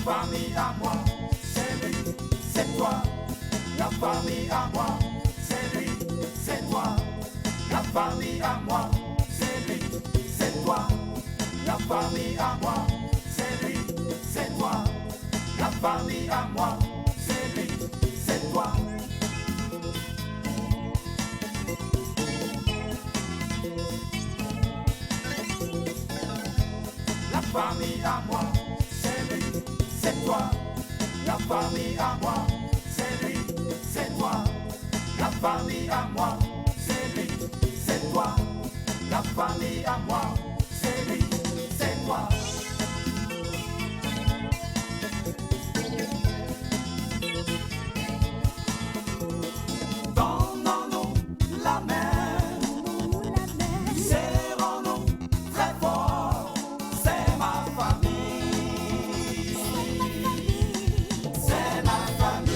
famille à moi, c'est lui, c'est toi. La famille à moi, c'est lui, c'est toi. La famille à moi, c'est lui, c'est toi. La famille à moi, c'est lui, c'est toi. La famille à moi, c'est lui, c'est toi. La famille à moi, c'est lui, c'est toi. La famille à moi, c'est lui, c'est toi. La famille à moi, c'est lui, c'est toi. La famille à moi, c'est lui, c'est toi. Donnons-nous la main, serrons-nous très fort. C'est ma famille, c'est ma famille.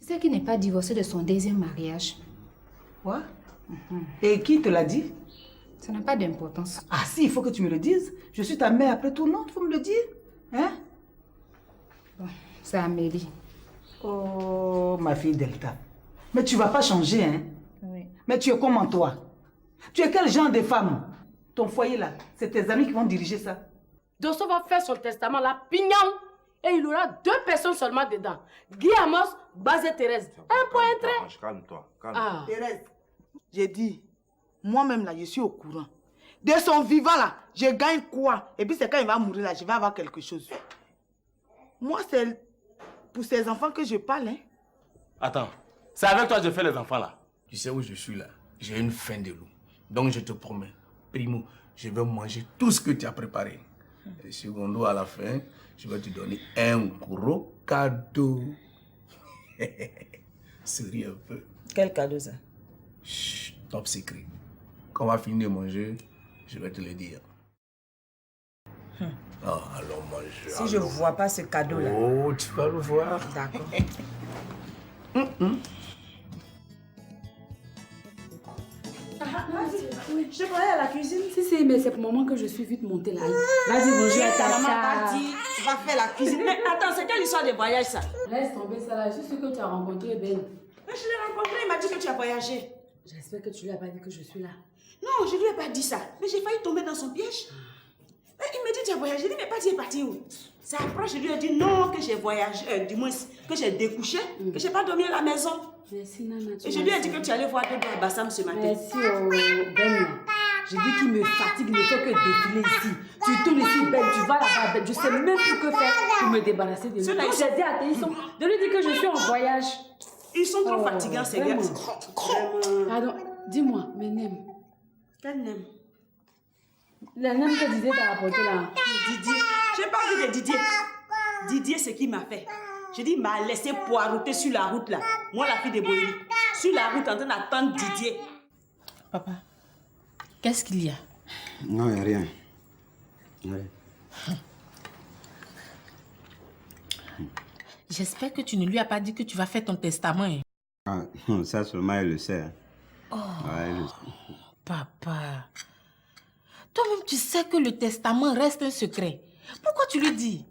Tu sais qu'il n'est pas divorcé de son deuxième mariage. Quoi? Et qui te l'a dit? Ça n'a pas d'importance. Ah si, il faut que tu me le dises. Je suis ta mère après tout, non? Il faut me le dire. Hein? Bon, c'est Amélie. Oh, ma fille Delta. Mais tu vas pas changer, hein? Oui. Mais tu es comment toi? Tu es quel genre de femme? Ton foyer là, c'est tes amis qui vont diriger ça. Dosso va faire son testament là, pignon. Et il aura 2 personnes seulement dedans. Guy Amos, Baz et Thérèse. Un point, un trait. Calme-toi, calme. Ah. Thérèse, j'ai dit, moi-même là, je suis au courant. De son vivant là, je gagne quoi? Et puis c'est quand il va mourir là, je vais avoir quelque chose. Moi, c'est pour ces enfants que je parle, hein. Attends, c'est avec toi que je fais les enfants là. Tu sais où je suis là? J'ai une faim de loup. Donc je te promets, primo, je vais manger tout ce que tu as préparé. Et secondo, à la fin, je vais te donner un gros cadeau. Souris un peu. Quel cadeau ça? Chut, top secret. Quand on va finir de manger, je vais te le dire. Ah, allons manger. Si je ne vois pas ce cadeau là. Oh, tu vas le voir. D'accord. Je te parlais à la cuisine. Si, mais c'est pour le moment que je suis vite montée là. Vas-y, bonjour à ta maman maman. Vas-y, tu vas faire la cuisine. Mais attends, c'est quelle histoire de voyage ça? Laisse tomber ça là. Je suis sûre que tu as rencontré Ben. Mais je l'ai rencontré, il m'a dit que tu as voyagé. J'espère que tu lui as pas dit que je suis là. Non, je lui ai pas dit ça. Mais j'ai failli tomber dans son piège. Mais il me dit tu as voyagé. Je dis mais pas tu es parti où? Ça approche, je lui ai dit non, que j'ai voyagé, du moins que j'ai découché, que j'ai pas dormi à la maison. Merci Nana. Et je lui ai dit que tu allais voir Dodo à Bassam ce matin. Merci Ben. Je dis qu'il me fatigue, il ne fait que défiler ici. Tu tournes ici, Ben, tu vas là-bas, Ben. Je sais même plus que faire pour me débarrasser de lui. Ceux-là, Donc ils sont- j'ai dit à Théisson de lui dire que je suis en voyage. Ils sont trop fatigants, ces gars. vraiment. Vraiment. Pardon, dis-moi, mais Nem. Quel nem? La Nem que disait t'as apporté là. Didier. J'ai pas envie de Didier. Didier, c'est qui m'a fait. Je dis, il m'a laissé poireauter sur la route là. Moi, la fille de Boyi. Sur la route, en train d'attendre Didier. Papa, qu'est-ce qu'il y a? Non, il n'y a rien. Ouais. J'espère que tu ne lui as pas dit que tu vas faire ton testament. Hein. Ah, ça seulement, elle le sait. Oh, Ouais, elle le sait. papa. Toi-même, tu sais que le testament reste un secret. Pourquoi tu lui dis?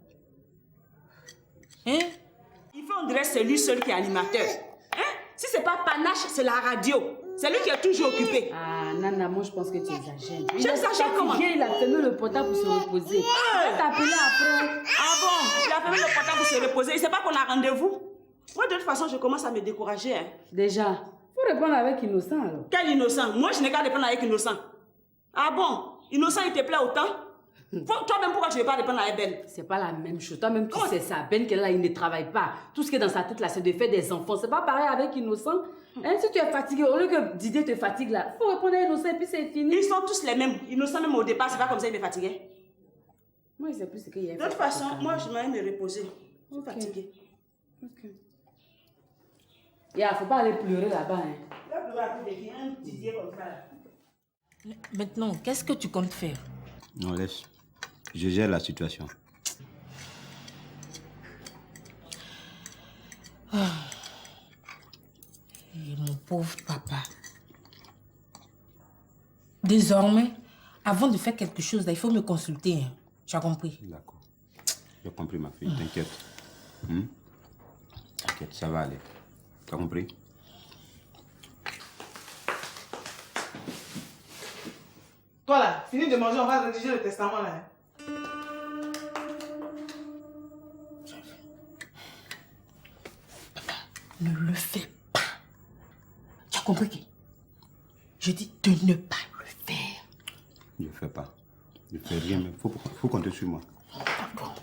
Hein? Il fait on dirait c'est lui seul qui est animateur. Hein? Si c'est pas Panache, c'est la radio. C'est lui qui est toujours occupé. Ah, Nana, moi je pense que tu exagères. J'exagère comment? Il a fermé le portable pour se reposer. Il t'a appelé après. Ah bon? Il a fermé le portable pour se reposer. Il sait pas qu'on a rendez-vous? Moi, de toute façon, je commence à me décourager. Hein. Déjà, faut répondre avec Innocent alors. Quel innocent? Moi, je n'ai qu'à répondre avec innocent. Ah bon? Innocent, il te plaît autant? Toi-même, pourquoi tu ne veux pas répondre à Ben? C'est pas la même chose. Toi-même, tu sais ça. Ben, qu'elle là, il ne travaille pas. Tout ce qui est dans sa tête là, c'est de faire des enfants. C'est pas pareil avec Innocent. Hein, si tu es fatigué, au lieu que Didier te fatigue là, faut répondre à Innocent et puis c'est fini. Ils sont tous les mêmes. Innocent, même au départ, c'est pas comme ça, il me fatiguait. Moi, je sais plus ce qu'il y a. De toute façon, moi, je m'aime me reposer. Je suis Ok. fatiguée. Ok. Faut pas aller pleurer là-bas. Hein. Là, tu vas appeler un Didier comme ça. Là. Maintenant, qu'est-ce que tu comptes faire? Non, laisse. Je gère la situation. Et mon pauvre papa. Désormais, avant de faire quelque chose, là, il faut me consulter. Hein. Tu as compris? D'accord. J'ai compris, ma fille, t'inquiète. T'inquiète, ça va aller. T'as compris? Toi là, finis de manger, on va rédiger le testament là. Ne le fais pas. Tu as compris qui? Je dis de ne pas le faire. Je ne fais pas. Je ne fais rien, mais faut compter sur moi. D'accord.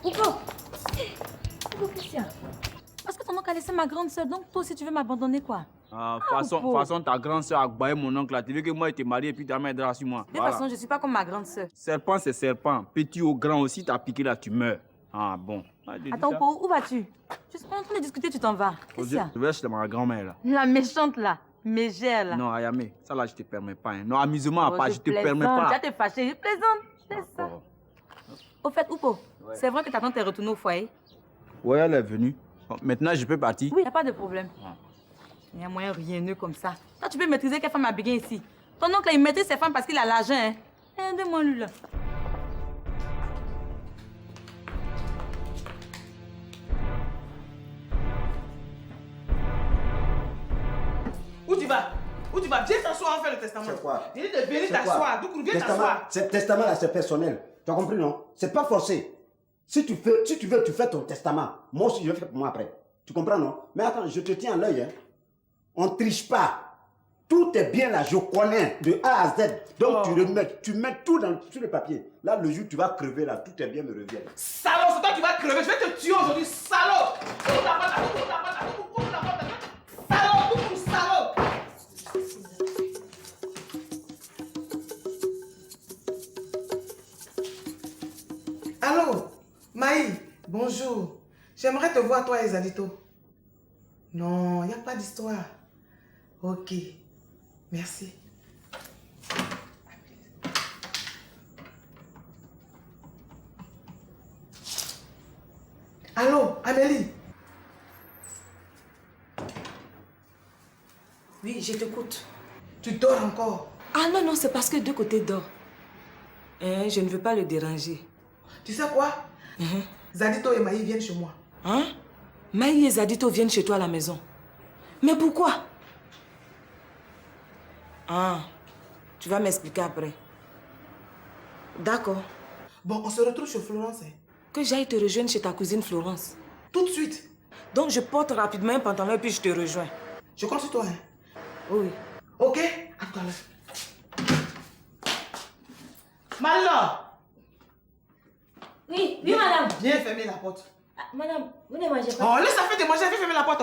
Pourquoi Christian? Parce que ton oncle a laissé ma grande soeur, donc toi aussi tu veux m'abandonner quoi? De toute façon, ta grande soeur a baillé mon oncle là. Tu veux que moi, je te marie et puis ta mère aidera sur moi. De toute façon, je suis pas comme ma grande soeur. Serpent, c'est serpent. Petit ou grand aussi, t'as piqué là, tu meurs. Ah bon. Attends, où vas-tu? Je suis pas en train de discuter, tu t'en vas. Christian. Je vais chez ma grand-mère là. La méchante là, mégère là. Non, Ayame, ça là, je te permets pas. Hein. Non, amusement à part, je te permets pas. Tu vas te fâcher, je plaisante. Je laisse ça. Au fait, Oupo, c'est vrai que ta tante est retournée au foyer? Oui, elle est venue. Bon, maintenant, je peux partir? Oui, y a pas de problème. Il y a un moyen rieneux comme ça. Toi, tu peux maîtriser quelle femme a bien ici. Ton oncle, il maîtrise ses femmes parce qu'il a l'argent. Hein. Aidez-moi, lui, là. Où tu vas? Où tu vas? Viens t'asseoir, on fait le testament. C'est quoi? J'ai dit de venir t'asseoir. Donc, viens t'asseoir. Ce testament-là, c'est personnel. Tu as compris, non? C'est pas forcé. Si tu veux, tu fais ton testament. Moi aussi, je vais faire pour moi après. Tu comprends, non? Mais attends, je te tiens à l'œil, hein. On ne triche pas. Tout est bien là, je connais, de A à Z. Donc tu mets tout sur le papier. Là, le jour où tu vas crever, là, tout est bien, me revient. Salaud, c'est toi qui vas crever. Je vais te tuer aujourd'hui, salaud. Ouvre la porte, ouvre la porte, ouvre la porte. Salaud, ouvre, salaud. Allô, Maï, bonjour. J'aimerais te voir, toi et Zadito. Non, il n'y a pas d'histoire. Ok, merci. Allô, Amélie. Oui, je t'écoute. Tu dors encore? Ah non, c'est parce que deux côtés dorment. Je ne veux pas le déranger. Tu sais quoi? Zadito et Maï viennent chez moi. Hein? Maï et Zadito viennent chez toi à la maison. Mais pourquoi? Ah, tu vas m'expliquer après. D'accord. Bon, on se retrouve chez Florence. Hein? Que j'aille te rejoindre chez ta cousine Florence. Tout de suite. Donc je porte rapidement un pantalon et puis je te rejoins. Je compte sur toi. Hein? Oui. Ok? À tout à l'heure. Malin! Oui, madame. Viens fermer la porte. Ah, madame, vous ne mangez pas. Oh, laisse la fête de manger, viens fermer la porte.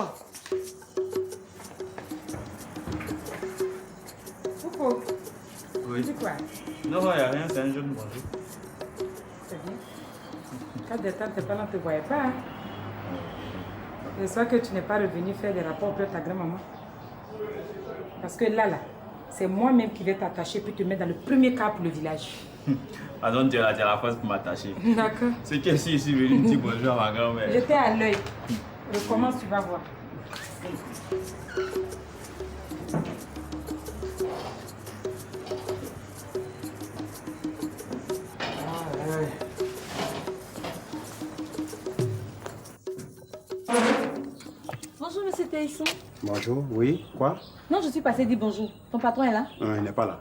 Pourquoi? Oui. C'est quoi? Non, il n'y a rien, c'est un jeune bonjour. C'est bien. Quand des temps, tes parents ne te voyaient pas. Hein? J'espère que tu n'es pas revenu faire des rapports auprès de ta grand-maman. Parce que là, c'est moi-même qui vais t'attacher puis te mettre dans le premier cas pour le village. Pardon, tu as la face pour m'attacher. D'accord. C'est que si je suis venu dire bonjour à ma grand-mère. J'étais à l'œil. Recommence, tu vas voir. Bonjour, monsieur Théisson. Bonjour, oui, quoi? Non, je suis passée dire bonjour. Ton patron est là? Non, il n'est pas là.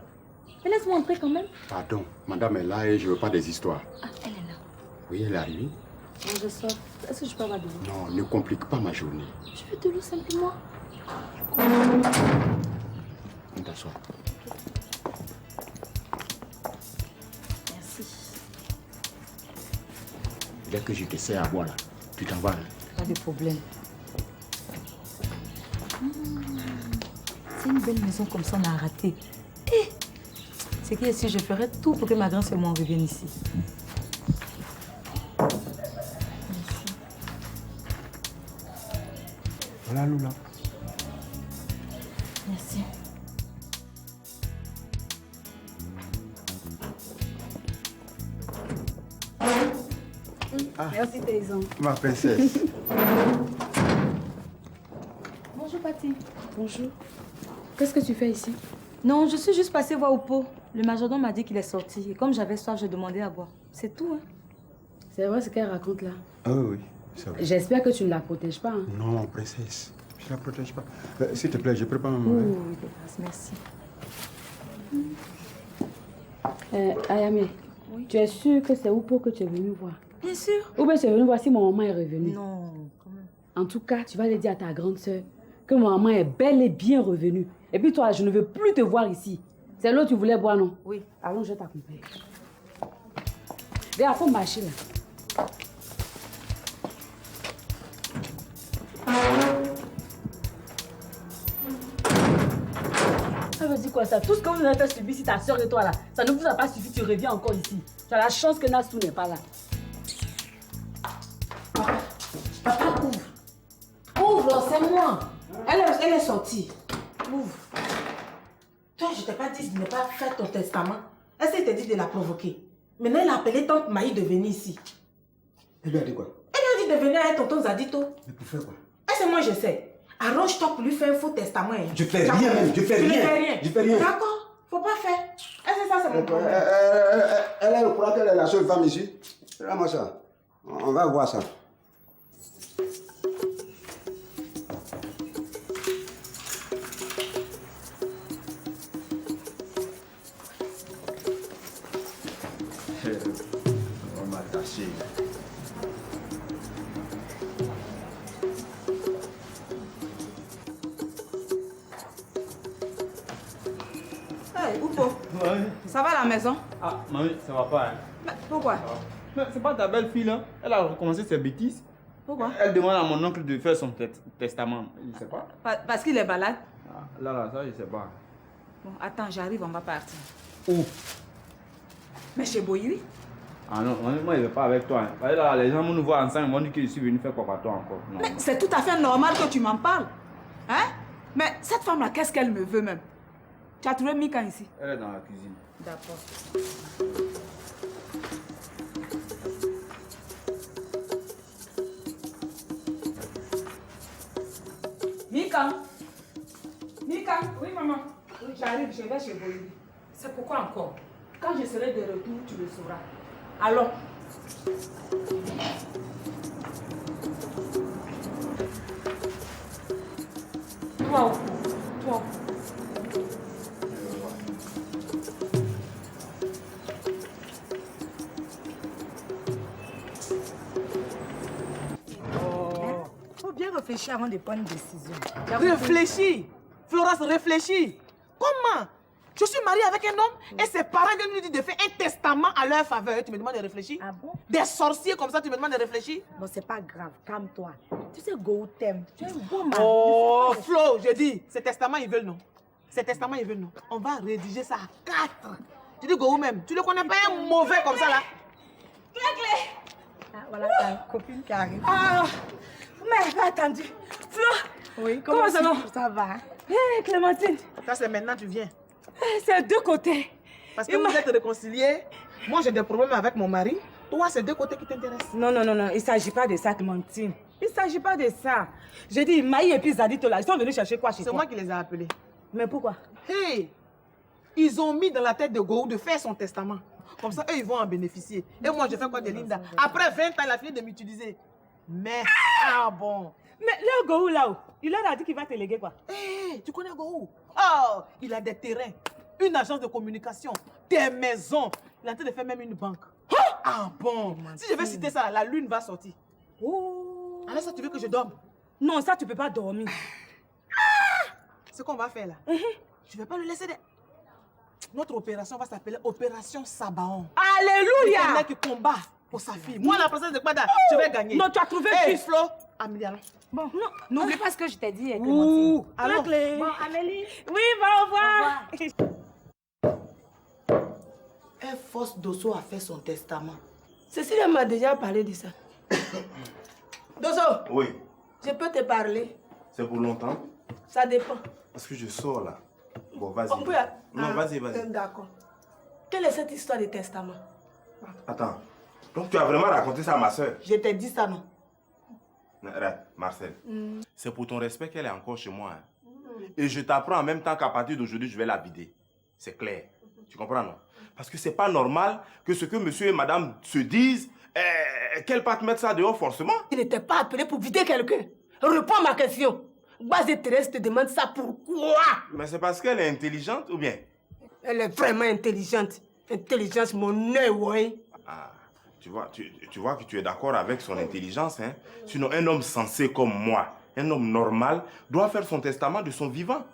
Mais laisse-moi entrer quand même. Pardon, madame est là et je ne veux pas des histoires. Ah, elle est là. Oui, elle est arrivée. Bon, je sors. Est-ce que je peux avoir de l'eau? Non, ne complique pas ma journée. Je veux de l'eau simplement. On t'assoit. Merci. Dès que je te sers à boire là, tu t'en vas. Hein? Pas de problème. C'est une belle maison comme ça, on a raté. C'est qui ici, je ferai tout pour que ma grand-sœur moi revienne ici. Merci. Voilà, Lula. Merci. Ah. Merci, Théisson. Ma princesse. Bonjour, Patty. Bonjour. Qu'est-ce que tu fais ici? Non, je suis juste passée voir Oupo. Le majordome m'a dit qu'il est sorti. Et comme j'avais soif, j'ai demandé à boire. C'est tout, hein. C'est vrai ce qu'elle raconte là? Ah oui, c'est vrai. J'espère que tu ne la protèges pas. Hein? Non, princesse. Je ne la protège pas. S'il te plaît, je prépare un Oh, mauvais. oui, de grâce, merci. Ayame, oui? Tu es sûre que c'est Oupo que tu es venu voir? Bien sûr. Ou bien tu es venu voir si mon maman est revenue? Non, quand même. En tout cas, tu vas le dire à ta grande sœur que mon maman est bel et bien revenue. Et puis toi, je ne veux plus te voir ici. C'est l'eau que tu voulais boire, non? Oui. Allons, je t'accompagne. Regarde, faut marcher là. Ça veut dire quoi ça? Tout ce que vous avez fait subir si ta soeur et toi là, ça ne vous a pas suffi, tu reviens encore ici. Tu as la chance que Nassou n'est pas là. Papa, ouvre. Ouvre, c'est moi. Elle est sortie. Ouvre. Toi, je t'ai pas dit de ne pas faire ton testament. Elle s'est dit de la provoquer. Maintenant, elle a appelé tante Maï de venir ici. Elle lui a dit quoi? Elle lui a dit de venir avec tonton Zadito. Mais pour faire quoi? Et c'est moi, je sais. Arrange-toi pour lui faire un faux testament. Hein. Je fais rien même, je fais rien. Tu ne fais rien. Je fais rien. D'accord, faut pas faire. Et c'est ça, c'est mon problème. Elle croit qu'elle est la seule femme ici. Regarde-moi ça. On va voir ça. On m'a attaché. Hey, Oupo, Ouais. ça va à la maison? Ah, mamie, ça va pas, hein. Mais pourquoi? Mais c'est pas ta belle-fille, là. Elle a recommencé ses bêtises. Pourquoi? Elle demande à mon oncle de faire son testament. Je sais pas. Parce qu'il est balade. Ah, là, ça, je sais pas. Bon, attends, j'arrive, on va partir. Où? Mais chez Boyri? Ah non, moi, je vais pas avec toi. Hein. Parce que là, les gens vont nous voir ensemble, ils vont dire que je suis venu faire quoi par toi encore. Non. Mais c'est tout à fait normal que tu m'en parles. Hein? Mais cette femme-là, qu'est-ce qu'elle me veut même? Tu as trouvé Mika ici? Elle est dans la cuisine. D'accord. Mika? Mika? Oui, maman. Oui, j'arrive, je vais chez Boyri. C'est pourquoi encore? Quand je serai de retour, tu le sauras. Alors? Toi, toi. Faut bien réfléchir avant de prendre une décision. Réfléchis. Florence, réfléchis. Comment? Je suis mariée avec un homme et ses parents viennent nous dire de faire un testament à leur faveur. Tu me demandes de réfléchir? Ah bon? Des sorciers comme ça, tu me demandes de réfléchir? Bon, c'est pas grave, calme-toi. Tu sais, Go t'aime. Tu es un bon mari. Oh, Flo, je dis, ces testaments, ils veulent non. Ces testaments, ils veulent non. On va rédiger ça à 4. Tu dis Go même. Tu ne connais pas un mauvais comme ça là? Clé. Ah, voilà ta copine qui arrive. Ah, mais attendu. Flo. Oui, Comment ça va? Ça va. Hé, Clémentine. Ça, c'est maintenant tu viens. C'est deux côtés. Parce que vous êtes réconciliés. Moi, j'ai des problèmes avec mon mari. Toi, c'est deux côtés qui t'intéressent. Non, non, non, non. Il ne s'agit pas de ça, Clémentine. Il ne s'agit pas de ça. J'ai dit, Maï et puis Zadito, là, ils sont venus chercher quoi chez toi? C'est moi qui les ai appelés. Mais pourquoi? Hey! Ils ont mis dans la tête de Go de faire son testament. Comme ça, eux, ils vont en bénéficier. Et moi, je fais quoi de Linda? Après 20 ans, il a fini de m'utiliser. Mais, ah bon. Mais le Gohou là-haut, il leur a dit qu'il va te léguer quoi? Hey, tu connais Go? Oh, il a des terrains, une agence de communication, des maisons. Il est en train de faire même une banque. Ah bon? Si je vais citer ça, la lune va sortir. Oh. Alors ça, tu veux que je dorme? Non, ça, tu peux pas dormir. Ce qu'on va faire là, je vais pas le laisser. Notre opération va s'appeler Opération Sabaon. Alléluia! C'est un mec qui combat pour sa fille. Moi, la princesse de Kwada, je vais gagner. Non, tu as trouvé Hey, qui? Flo, Amélie, allons. Bon, non. N'oublie pas ce que je t'ai dit, Clémentine. Ouh, allons. Bon, Amélie. Oui, va, au revoir. Elle force Dosso à faire son testament. Cécilia m'a déjà parlé de ça. Dosso, Oui, je peux te parler? c'est pour longtemps. Ça dépend. Parce que je sors là. Bon, vas-y. On peut... Non, Ah, vas-y, vas-y. D'accord. Quelle est cette histoire de testament? Attends. Donc tu as vraiment raconté ça à ma soeur? Je t'ai dit ça, non? Marcel, c'est pour ton respect qu'elle est encore chez moi. Hein. Et je t'apprends en même temps qu'à partir d'aujourd'hui, je vais la vider. C'est clair. Tu comprends, non? Parce que c'est pas normal que ce que monsieur et madame se disent, qu'elle parte mettre ça dehors forcément. Il n'était pas appelé pour vider quelqu'un. Réponds à ma question. Base et Thérèse te demande ça pourquoi? Mais c'est parce qu'elle est intelligente ou bien? Elle est vraiment intelligente. Intelligence, mon œil, ouais. Ah, tu vois que tu es d'accord avec son intelligence, hein? Sinon, un homme sensé comme moi, un homme normal, doit faire son testament de son vivant.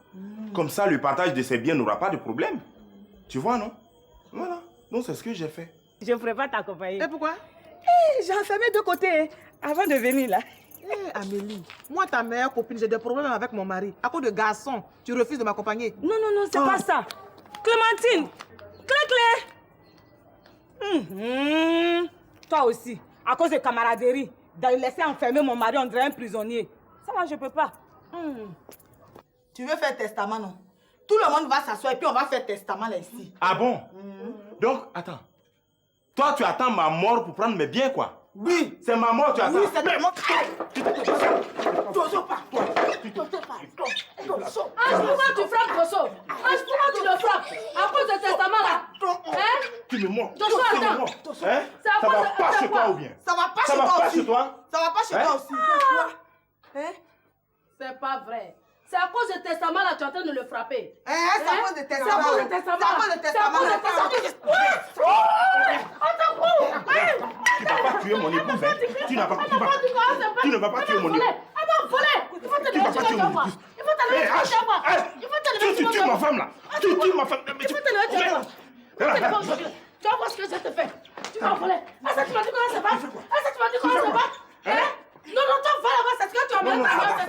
Comme ça, le partage de ses biens n'aura pas de problème. Tu vois, non? Voilà. Donc, c'est ce que j'ai fait. Je ne pourrais pas t'accompagner. Et pourquoi? J'ai enfermé de côté avant de venir là. Amélie, moi ta meilleure copine, j'ai des problèmes avec mon mari. À cause de garçon, tu refuses de m'accompagner. Non, c'est pas ça. Clémentine, Clé. Toi aussi, à cause de camaraderie, de laisser enfermer mon mari, on dirait un prisonnier. Ça va, je peux pas. Tu veux faire testament, non? Tout le monde va s'asseoir et puis on va faire testament là ici. Ah bon? Donc, attends. Toi, tu attends ma mort pour prendre mes biens, quoi? Oui. C'est ma mort, tu attends? Oui, c'est ma mort. Dosso, pas. Pourquoi tu frappes Dosso? Pourquoi tu le frappes? À cause de testament là? Hein? Tu me mens. Dosso, attends. Hein? Ça va pas chez toi ou bien? Ça va pas chez toi aussi. Ça va pas chez toi aussi. Hein? C'est pas vrai. C'est à cause de testament là, tu es en train de le frapper. C'est à cause de testament. C'est à cause de testament. C'est à cause de testament. Tu n'as pas tué mon épouse, hein? Tu n'as pas tu ne vas pas tuer mon épouse. Elle m'a volé. Il faut te lever, tu vas voir. Il faut te lever, tu vas voir. Il faut te lever, tu vas voir. Tu tues ma femme là. Tu tues ma femme. Il faut te lever, tu vas voir. Tu vas voir ce que je te fais. Tu vas voler. Est-ce que tu m'as dit comment ça va? Est-ce que tu m'as dit comment ça va? Hein? Non, toi, va là-bas, c'est ce que tu as envoyé. C'est ta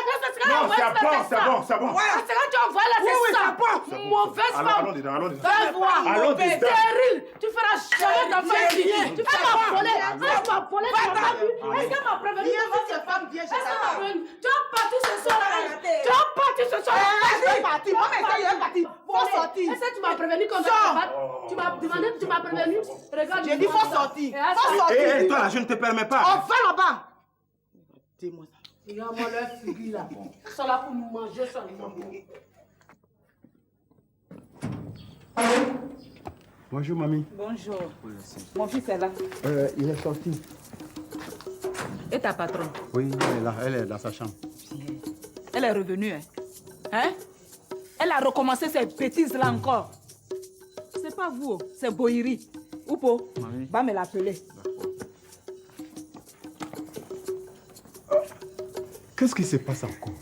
grâce, c'est ce que tu as envoyé. C'est bon. C'est ce que tu as envoyé là, c'est ça. Mauvaise femme. Allons dedans. Allons dedans. Stérile. Tu feras jamais d'enfant ici. Tu feras voler. Elle m'a volé. Est-ce qu'elle m'a prévenu? Cette femme vient chez ta femme. Tu as parti ce soir. Tu as parti ce soir. Elle est partie. Moi, elle est partie. Faut sortir. Est-ce que tu m'as prévenu qu'on va te battre? Tu m'as demandé, tu m'as prévenu. Regarde. J'ai dit faut sortir. Faut sortir. Hé, toi là, je ne te permets pas. On va là-bas. Dis-moi ça. Regarde-moi leur figure là. Ils sont là pour manger ça. Bonjour, mamie. Bonjour. Mon fils est là. Il est sorti. Et ta patronne? Oui, elle est là. Elle est dans sa chambre. Elle est revenue, hein? Elle a recommencé ces bêtises là encore. C'est pas vous, c'est Boïri. Oupo, va me l'appeler. Qu'est-ce qui se passe encore?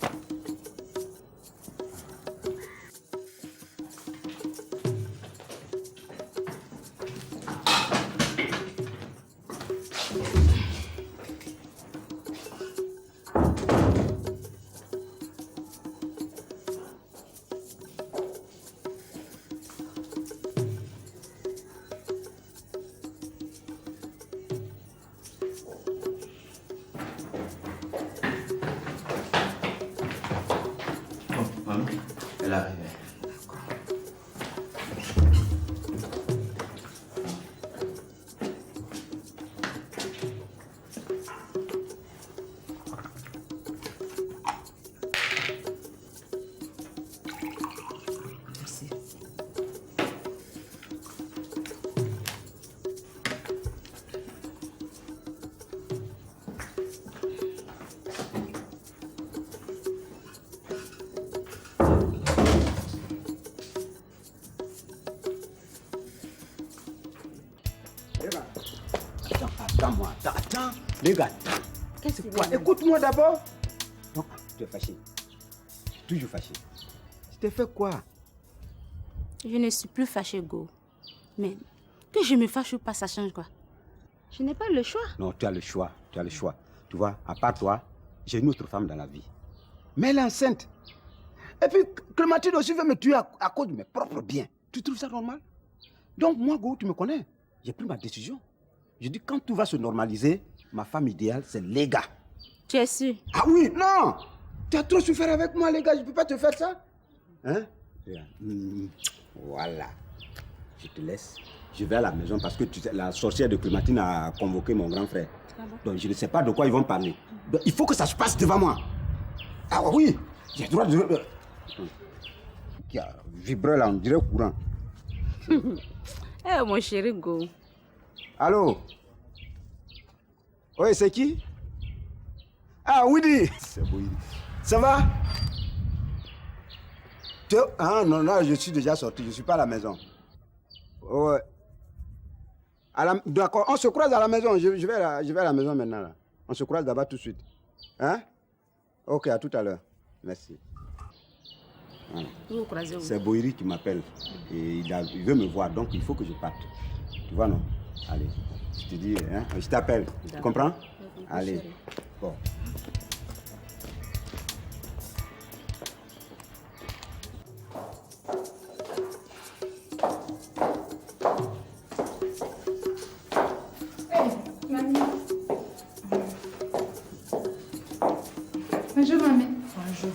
Elle arrive. Merci. Attends. Les gars. Qu'est-ce que quoi? Écoute-moi d'abord. Donc, tu es fâché. Toujours fâché. Je t'ai fait quoi? Je ne suis plus fâchée, Go. Mais que je me fâche ou pas, ça change quoi? Je n'ai pas le choix. Non, tu as le choix. Tu as le choix. Tu vois, à part toi, j'ai une autre femme dans la vie. Mais elle est enceinte. Et puis, Clémentine aussi veut me tuer à cause de mes propres biens. Tu trouves ça normal? Donc, moi, Go, tu me connais. J'ai pris ma décision. Je dis, quand tout va se normaliser, ma femme idéale, c'est les gars. Tu es sûr? Ah oui, non! Tu as trop souffert avec moi, les gars. Je ne peux pas te faire ça. Hein? Voilà. Je te laisse. je vais à la maison parce que la sorcière de Clémentine a convoqué mon grand frère. Donc je ne sais pas de quoi ils vont parler. Donc il faut que ça se passe devant moi. Ah oui, j'ai le droit de... Qui a vibré là, on dirait courant. Eh, mon chéri Go. Allô? Oui, c'est qui? Ah, Woody! C'est Woody. Ça va? Ah non, non, je suis déjà sorti, je ne suis pas à la maison. Ouais. D'accord, on se croise à la maison, je vais à la maison maintenant. Là. On se croise là-bas tout de suite. Hein? Ok, à tout à l'heure. Merci. Voilà. C'est Boiri qui m'appelle. Et il veut me voir, donc il faut que je parte. Tu vois, non? Allez, je te dis, hein? Je t'appelle. Tu comprends? Allez. Bon. Bonjour, maman. Bonjour.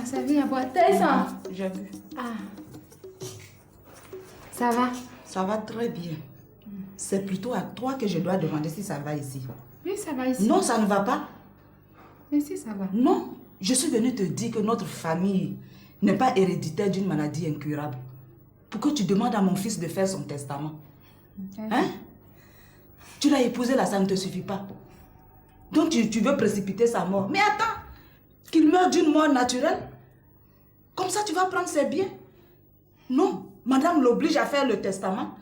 Ça vient à boire. T'as ça? J'ai bu. Ah. Ça va? Ça va très bien. C'est plutôt à toi que je dois demander si ça va ici. Oui, ça va ici. Non, ça ne va pas. Mais si, ça va. Non, je suis venue te dire que notre famille n'est pas héréditaire d'une maladie incurable. Pour que tu demandes à mon fils de faire son testament. Hein? Tu l'as épousé là, ça ne te suffit pas. Donc tu veux précipiter sa mort. Mais attends, qu'il meure d'une mort naturelle. Comme ça, tu vas prendre ses biens. Non, madame l'oblige à faire le testament.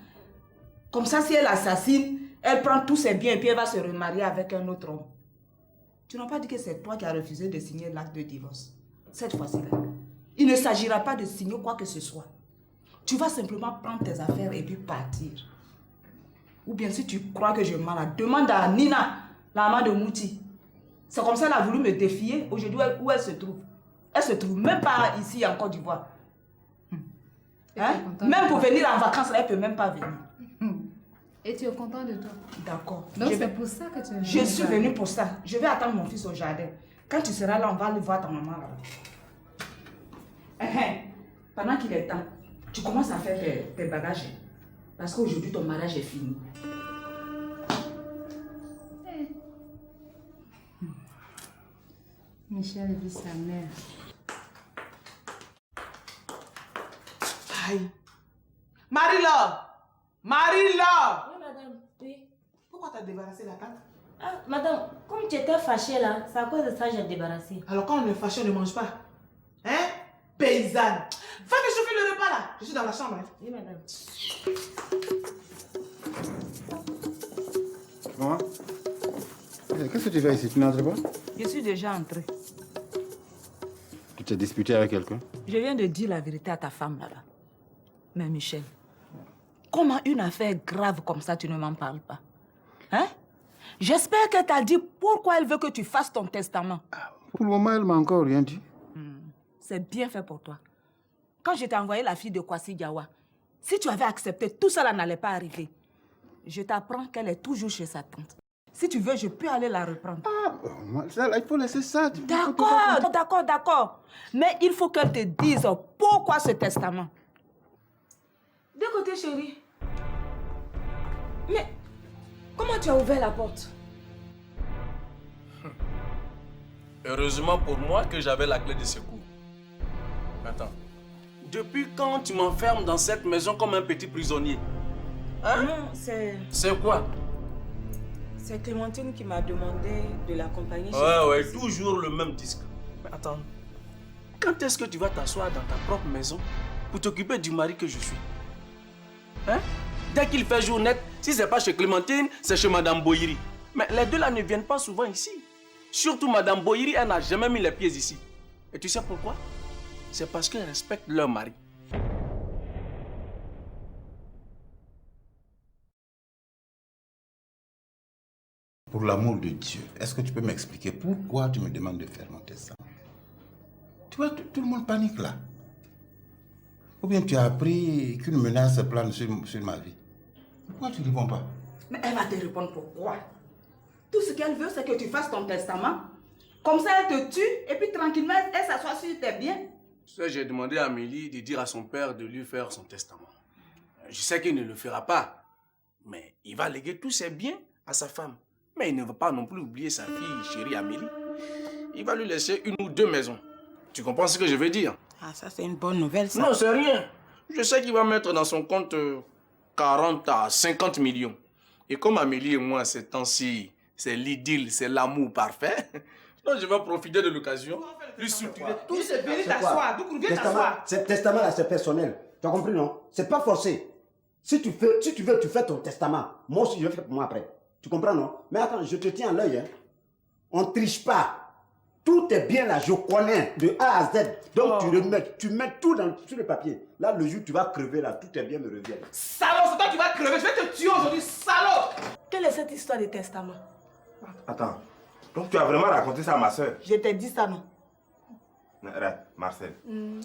Comme ça, si elle assassine, elle prend tous ses biens et puis elle va se remarier avec un autre homme. Tu n'as pas dit que c'est toi qui as refusé de signer l'acte de divorce. Cette fois-ci-là, il ne s'agira pas de signer quoi que ce soit. Tu vas simplement prendre tes affaires et puis partir. Ou bien si tu crois que je mens là, demande à Nina, la maman de Mouti. C'est comme ça qu'elle a voulu me défier. Aujourd'hui, où elle se trouve? Elle se trouve même pas ici en Côte d'Ivoire. Hein? Même pour venir en vacances, elle ne peut même pas venir. Et tu es content de toi? D'accord. Donc c'est pour ça que tu es venu. Je suis venue pour ça. Je vais attendre mon fils au jardin. Quand tu seras là, on va aller voir ta maman là-bas. Pendant qu'il est temps, tu commences à faire tes bagages. Parce qu'aujourd'hui, ton mariage est fini. Michel vit sa mère. Aïe. Marie-Laure! Marie-Laure! Oui, madame. Oui. Pourquoi t'as débarrassé la table? Ah, madame, comme tu étais fâchée là, c'est à cause de ça que j'ai débarrassé. Alors quand on est fâché, on ne mange pas. Hein? Paysanne! Fais-moi chauffer le repas là! Je suis dans la chambre. Hein? Oui, madame. Maman, qu'est-ce que tu fais ici? Tu n'entres pas? Je suis déjà entrée. Tu t'es disputé avec quelqu'un? Je viens de dire la vérité à ta femme là-bas. Mais Michel, comment une affaire grave comme ça, tu ne m'en parles pas? Hein? J'espère qu'elle t'a dit pourquoi elle veut que tu fasses ton testament. Pour le moment, elle m'a encore rien dit. C'est bien fait pour toi. Quand je t'ai envoyé la fille de Kwasi Diawa, si tu avais accepté, tout cela n'allait pas arriver. Je t'apprends qu'elle est toujours chez sa tante. Si tu veux, je peux aller la reprendre. Il faut laisser ça. D'accord. Mais il faut qu'elle te dise pourquoi ce testament. De côté, chérie. Mais comment tu as ouvert la porte? Heureusement pour moi que j'avais la clé de secours. Attends. Depuis quand tu m'enfermes dans cette maison comme un petit prisonnier? Hein? Non, c'est... C'est quoi? C'est Clémentine qui m'a demandé de l'accompagner chez Ouais, toujours le même disque. Mais attends, quand est-ce que tu vas t'asseoir dans ta propre maison pour t'occuper du mari que je suis? Hein? Dès qu'il fait jour net, si c'est pas chez Clémentine, c'est chez Madame Boiri. Mais les deux là ne viennent pas souvent ici. Surtout Madame Boiri, elle n'a jamais mis les pieds ici. Et tu sais pourquoi? C'est parce qu'elle respecte leur mari. Pour l'amour de Dieu, est-ce que tu peux m'expliquer pourquoi tu me demandes de faire mon testament? Tu vois, tout le monde panique là. Ou bien tu as appris qu'une menace plane sur ma vie. Pourquoi tu ne réponds pas? Mais elle va te répondre pourquoi. Tout ce qu'elle veut, c'est que tu fasses ton testament. Comme ça, elle te tue et puis tranquillement, elle s'assoit sur tes biens. J'ai demandé à Amélie de dire à son père de lui faire son testament. Je sais qu'il ne le fera pas, mais il va léguer tous ses biens à sa femme. Mais il ne va pas non plus oublier sa fille chérie Amélie. Il va lui laisser 1 ou 2 maisons. Tu comprends ce que je veux dire? Ah, ça c'est une bonne nouvelle, ça. Non, c'est rien. Je sais qu'il va mettre dans son compte 40 à 50 millions. Et comme Amélie et moi, ces temps-ci, c'est l'idylle, c'est l'amour parfait, donc je vais profiter de l'occasion, lui soutirer tout. C'est venu t'asseoir, donc viens t'asseoir. Ce testament-là, c'est personnel. Tu as compris, non? C'est pas forcé. Si tu veux, tu fais ton testament. Moi aussi, je vais faire pour moi après. Tu comprends, non? Mais attends, je te tiens à l'œil. Hein. On ne triche pas. Tout est bien là, je connais, de A à Z. Donc tu mets tout sur le papier. Là, le jour où tu vas crever, là, tout est bien, me revient. Salaud, c'est toi qui vas crever. Je vais te tuer aujourd'hui, salaud. Quelle est cette histoire de testament? Attends, donc tu as vraiment raconté ça à ma soeur? Je t'ai dit ça, non? Arrête, Marcel.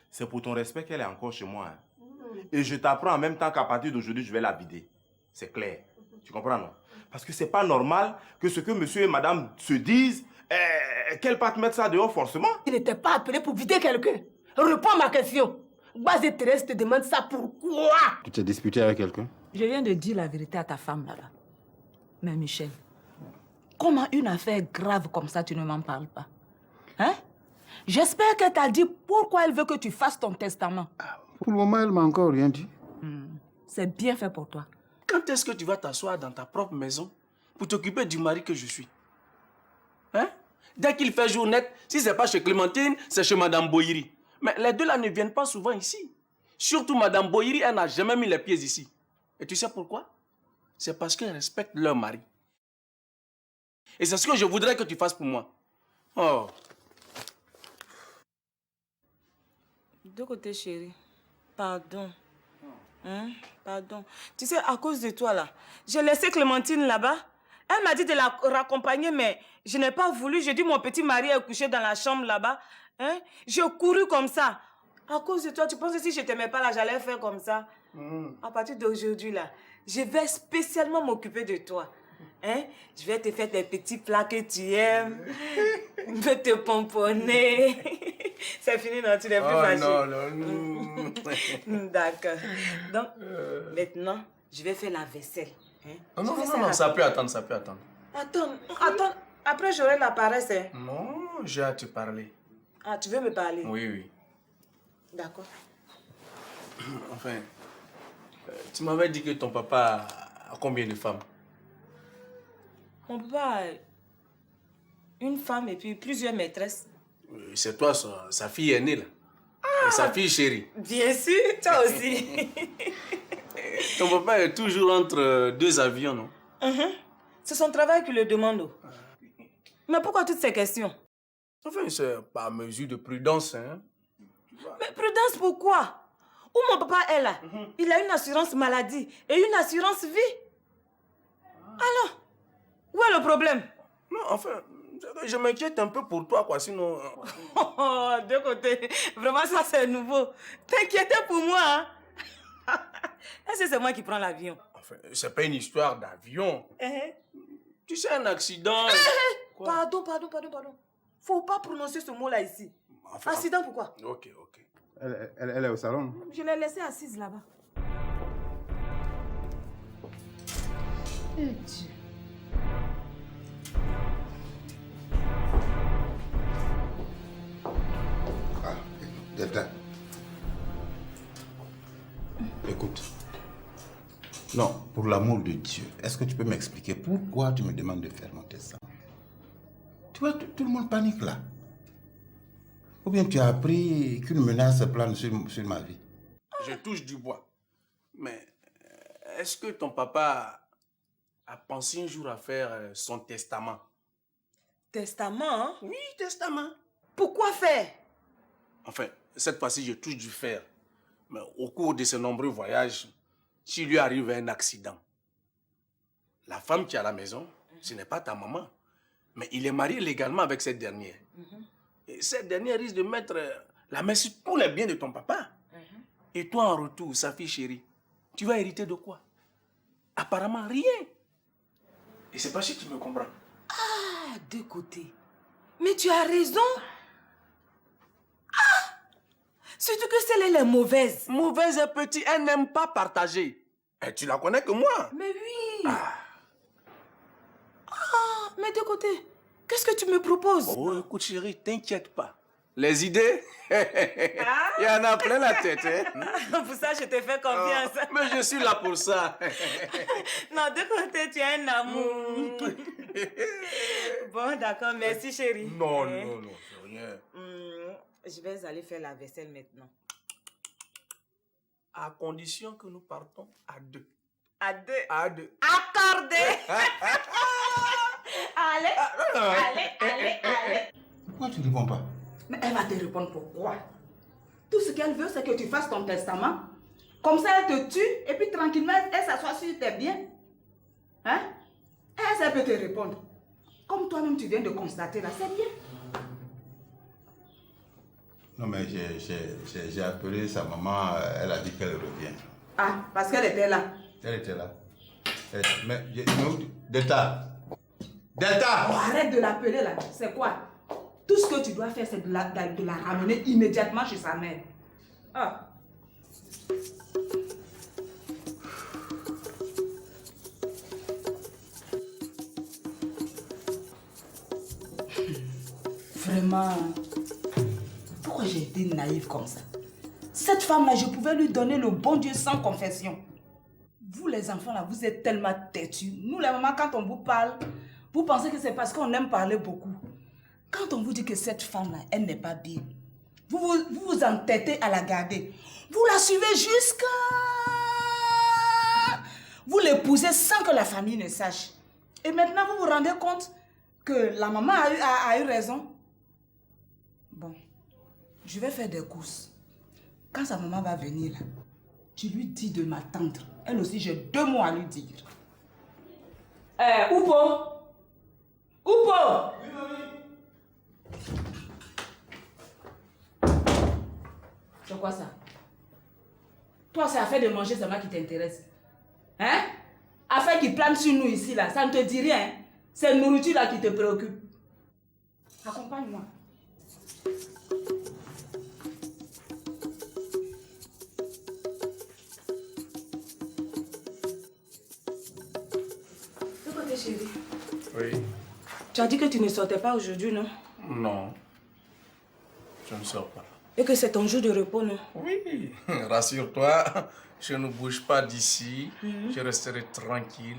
C'est pour ton respect qu'elle est encore chez moi. Hein. Et je t'apprends en même temps qu'à partir d'aujourd'hui, je vais la vider. C'est clair. Tu comprends, non? Parce que c'est pas normal que ce que monsieur et madame se disent, qu'elle parte mettre ça dehors forcément. Il n'était pas appelé pour vider quelqu'un. Réponds à ma question. Base et Thérèse te demande ça pourquoi? Tu t'es disputé avec quelqu'un? Je viens de dire la vérité à ta femme là-bas. Mais Michel, comment une affaire grave comme ça, tu ne m'en parles pas? Hein? J'espère qu'elle t'a dit pourquoi elle veut que tu fasses ton testament. Pour le moment, elle m'a encore rien dit. C'est bien fait pour toi. Quand est-ce que tu vas t'asseoir dans ta propre maison pour t'occuper du mari que je suis? Hein? Dès qu'il fait jour net, si c'est pas chez Clémentine, c'est chez Madame Boyiri. Mais les deux là ne viennent pas souvent ici. Surtout Madame Boyiri, elle n'a jamais mis les pieds ici. Et tu sais pourquoi? C'est parce qu'elle respecte leur mari. Et c'est ce que je voudrais que tu fasses pour moi. Oh. De côté, chérie. Pardon. Hein? Pardon. Tu sais, à cause de toi, là, j'ai laissé Clémentine là-bas. Elle m'a dit de la raccompagner, mais je n'ai pas voulu. J'ai dit, mon petit mari est couché dans la chambre là-bas. Hein? J'ai couru comme ça. À cause de toi, tu penses que si je ne t'aimais pas là, j'allais faire comme ça? À partir d'aujourd'hui, là, je vais spécialement m'occuper de toi. Hein? Je vais te faire des petits plats que tu aimes. Je vais te pomponner. C'est fini, non? Tu n'es plus fâché. Non. D'accord. Donc, maintenant, je vais faire la vaisselle. Hein? Non, ça peut attendre, ça peut attendre. Attends. Après, j'aurai la paresse. Hein? Non, j'ai à te parler. Ah, tu veux me parler? Oui. D'accord. Enfin, tu m'avais dit que ton papa a combien de femmes? Mon papa a une femme et puis plusieurs maîtresses. C'est toi, sa fille aînée, là. Et sa fille chérie. Bien sûr, toi aussi. Ton papa est toujours entre 2 avions, non? C'est son travail qui le demande. Mais pourquoi toutes ces questions? Enfin, c'est par mesure de prudence, hein. Mais prudence pourquoi? Où mon papa est là, il a une assurance maladie et une assurance vie. Alors, où est le problème? Non, enfin, je m'inquiète un peu pour toi, quoi, sinon... Oh, de côté, vraiment ça c'est nouveau. T'inquiétais pour moi, hein? Est-ce que c'est moi qui prends l'avion? Enfin, c'est pas une histoire d'avion. Tu sais, un accident... Pardon. Faut pas prononcer ce mot-là ici. Enfin, accident pourquoi? Ok. Elle est au salon. Je l'ai laissée assise là-bas. Eh Dieu. Delta. Écoute. Non, pour l'amour de Dieu, est-ce que tu peux m'expliquer pourquoi tu me demandes de faire mon testament? Tu vois, tout le monde panique là. Ou bien tu as appris qu'une menace plane sur ma vie? Je touche du bois. Mais est-ce que ton papa a pensé un jour à faire son testament? Testament, hein? Oui, testament. Pourquoi faire? Enfin, cette fois-ci, je touche du fer. Mais au cours de ses nombreux voyages, s'il lui arrive un accident, la femme qui est à la maison, ce n'est pas ta maman. Mais il est marié légalement avec cette dernière. Et cette dernière risque de mettre la main sur tous les biens de ton papa. Et toi, en retour, sa fille chérie, tu vas hériter de quoi? Apparemment, rien. Et c'est pas si tu me comprends. Ah, de côté. Mais tu as raison. Surtout que celle, elle est mauvaise. Mauvaise et petite, elle n'aime pas partager. Et tu la connais que moi. Mais oui. Mais de côté, qu'est-ce que tu me proposes? Oh, écoute chérie, t'inquiète pas. Les idées, il y en a plein la tête. Hein? Pour ça, je te fais confiance. Mais je suis là pour ça. Non, de côté, tu es un amour. Bon, d'accord, merci chérie. Non, c'est rien. Je vais aller faire la vaisselle maintenant. À condition que nous partons à 2. À 2? À 2. Accordé. Allez. Pourquoi tu ne réponds pas? Mais elle va te répondre pourquoi? Tout ce qu'elle veut, c'est que tu fasses ton testament. Comme ça, elle te tue et puis tranquillement, elle s'assoit sur tes biens. Hein? Elle peut te répondre. Comme toi-même, tu viens de constater là, c'est bien. Non, mais j'ai appelé sa maman, elle a dit qu'elle revient. Ah, parce qu'elle était là. Elle était là. Mais Delta! Delta! Oh, arrête de l'appeler là. C'est quoi? Tout ce que tu dois faire, c'est de la ramener immédiatement chez sa mère. Ah. Vraiment, pourquoi j'ai été naïve comme ça? Cette femme-là, je pouvais lui donner le bon Dieu sans confession. Vous les enfants là, vous êtes tellement têtus. Nous les mamans, quand on vous parle, vous pensez que c'est parce qu'on aime parler beaucoup. Quand on vous dit que cette femme-là, elle n'est pas bien, vous vous entêtez à la garder. Vous la suivez jusqu'à... Vous l'épousez sans que la famille ne sache. Et maintenant, vous vous rendez compte que la maman a eu raison. Bon, je vais faire des courses. Quand sa maman va venir, là, tu lui dis de m'attendre. Elle aussi, j'ai 2 mots à lui dire. Oupo! Oupo! Oui, mamie. C'est quoi ça? Toi, c'est affaire de manger seulement qui t'intéresse. Hein? Affaire qui plane sur nous ici, là, ça ne te dit rien. C'est la nourriture là qui te préoccupe. Accompagne-moi. De côté, chérie. Oui. Tu as dit que tu ne sortais pas aujourd'hui, non? Non. Je ne sors pas. Et que c'est ton jour de repos, non? Oui. Rassure-toi, je ne bouge pas d'ici. Je resterai tranquille,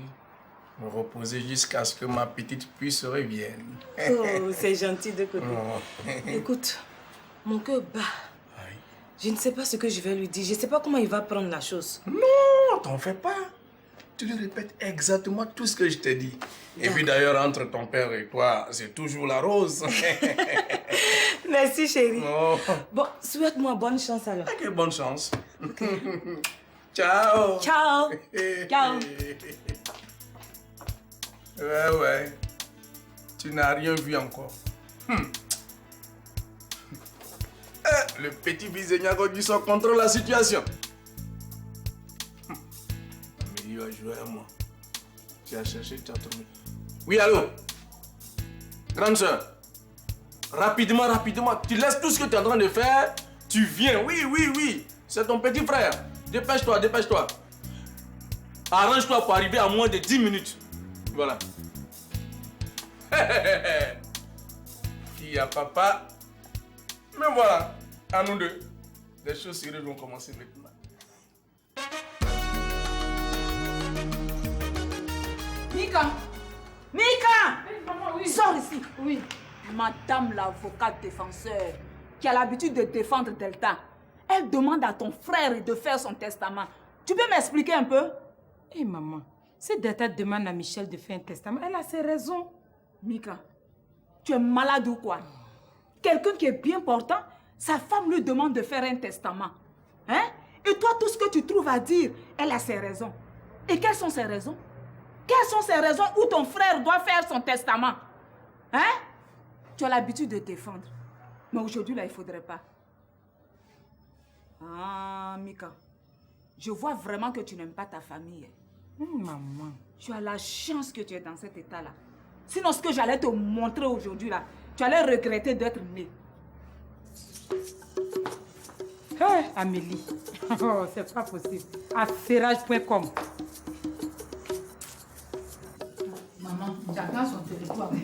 me reposer jusqu'à ce que ma petite puce revienne. Oh, c'est gentil de côté. Oh. Écoute, mon cœur bat. Je ne sais pas ce que je vais lui dire. Je ne sais pas comment il va prendre la chose. Non, t'en fais pas. Tu lui répètes exactement tout ce que je t'ai dit. Et puis d'ailleurs, entre ton père et toi, c'est toujours la rose. Merci, chérie. Oh. Bon, souhaite-moi bonne chance alors. Ok, bonne chance. Ciao. Ciao. Ciao. Ouais. Tu n'as rien vu encore. Le petit Bizegnago du sort contrôle la situation. Mais il va jouer à moi. Tu as cherché, tu as trouvé. Oui, allô? Grande soeur. Rapidement. Tu laisses tout ce que tu es en train de faire. Tu viens. Oui. C'est ton petit frère. Dépêche-toi. Arrange-toi pour arriver à moins de 10 minutes. Voilà. Fille à papa. Mais voilà, à nous deux. Les choses sérieuses vont commencer maintenant. Mika! Maman, oui. Sors ici. Oui. Madame l'avocate défenseur, qui a l'habitude de défendre Delta, elle demande à ton frère de faire son testament. Tu peux m'expliquer un peu? Eh maman, si Delta demande à Michel de faire un testament, elle a ses raisons. Mika, tu es malade ou quoi? Quelqu'un qui est bien portant, sa femme lui demande de faire un testament. Hein? Et toi, tout ce que tu trouves à dire, elle a ses raisons. Et quelles sont ses raisons? Quelles sont ces raisons où ton frère doit faire son testament? Hein? Tu as l'habitude de défendre. Mais aujourd'hui, là, il ne faudrait pas. Ah, Mika. Je vois vraiment que tu n'aimes pas ta famille. Maman. Tu as la chance que tu es dans cet état-là. Sinon, ce que j'allais te montrer aujourd'hui, là, tu allais regretter d'être né. Hey, Amélie. Oh, c'est pas possible. Affairage.com. Maman, j'attends son téléphone.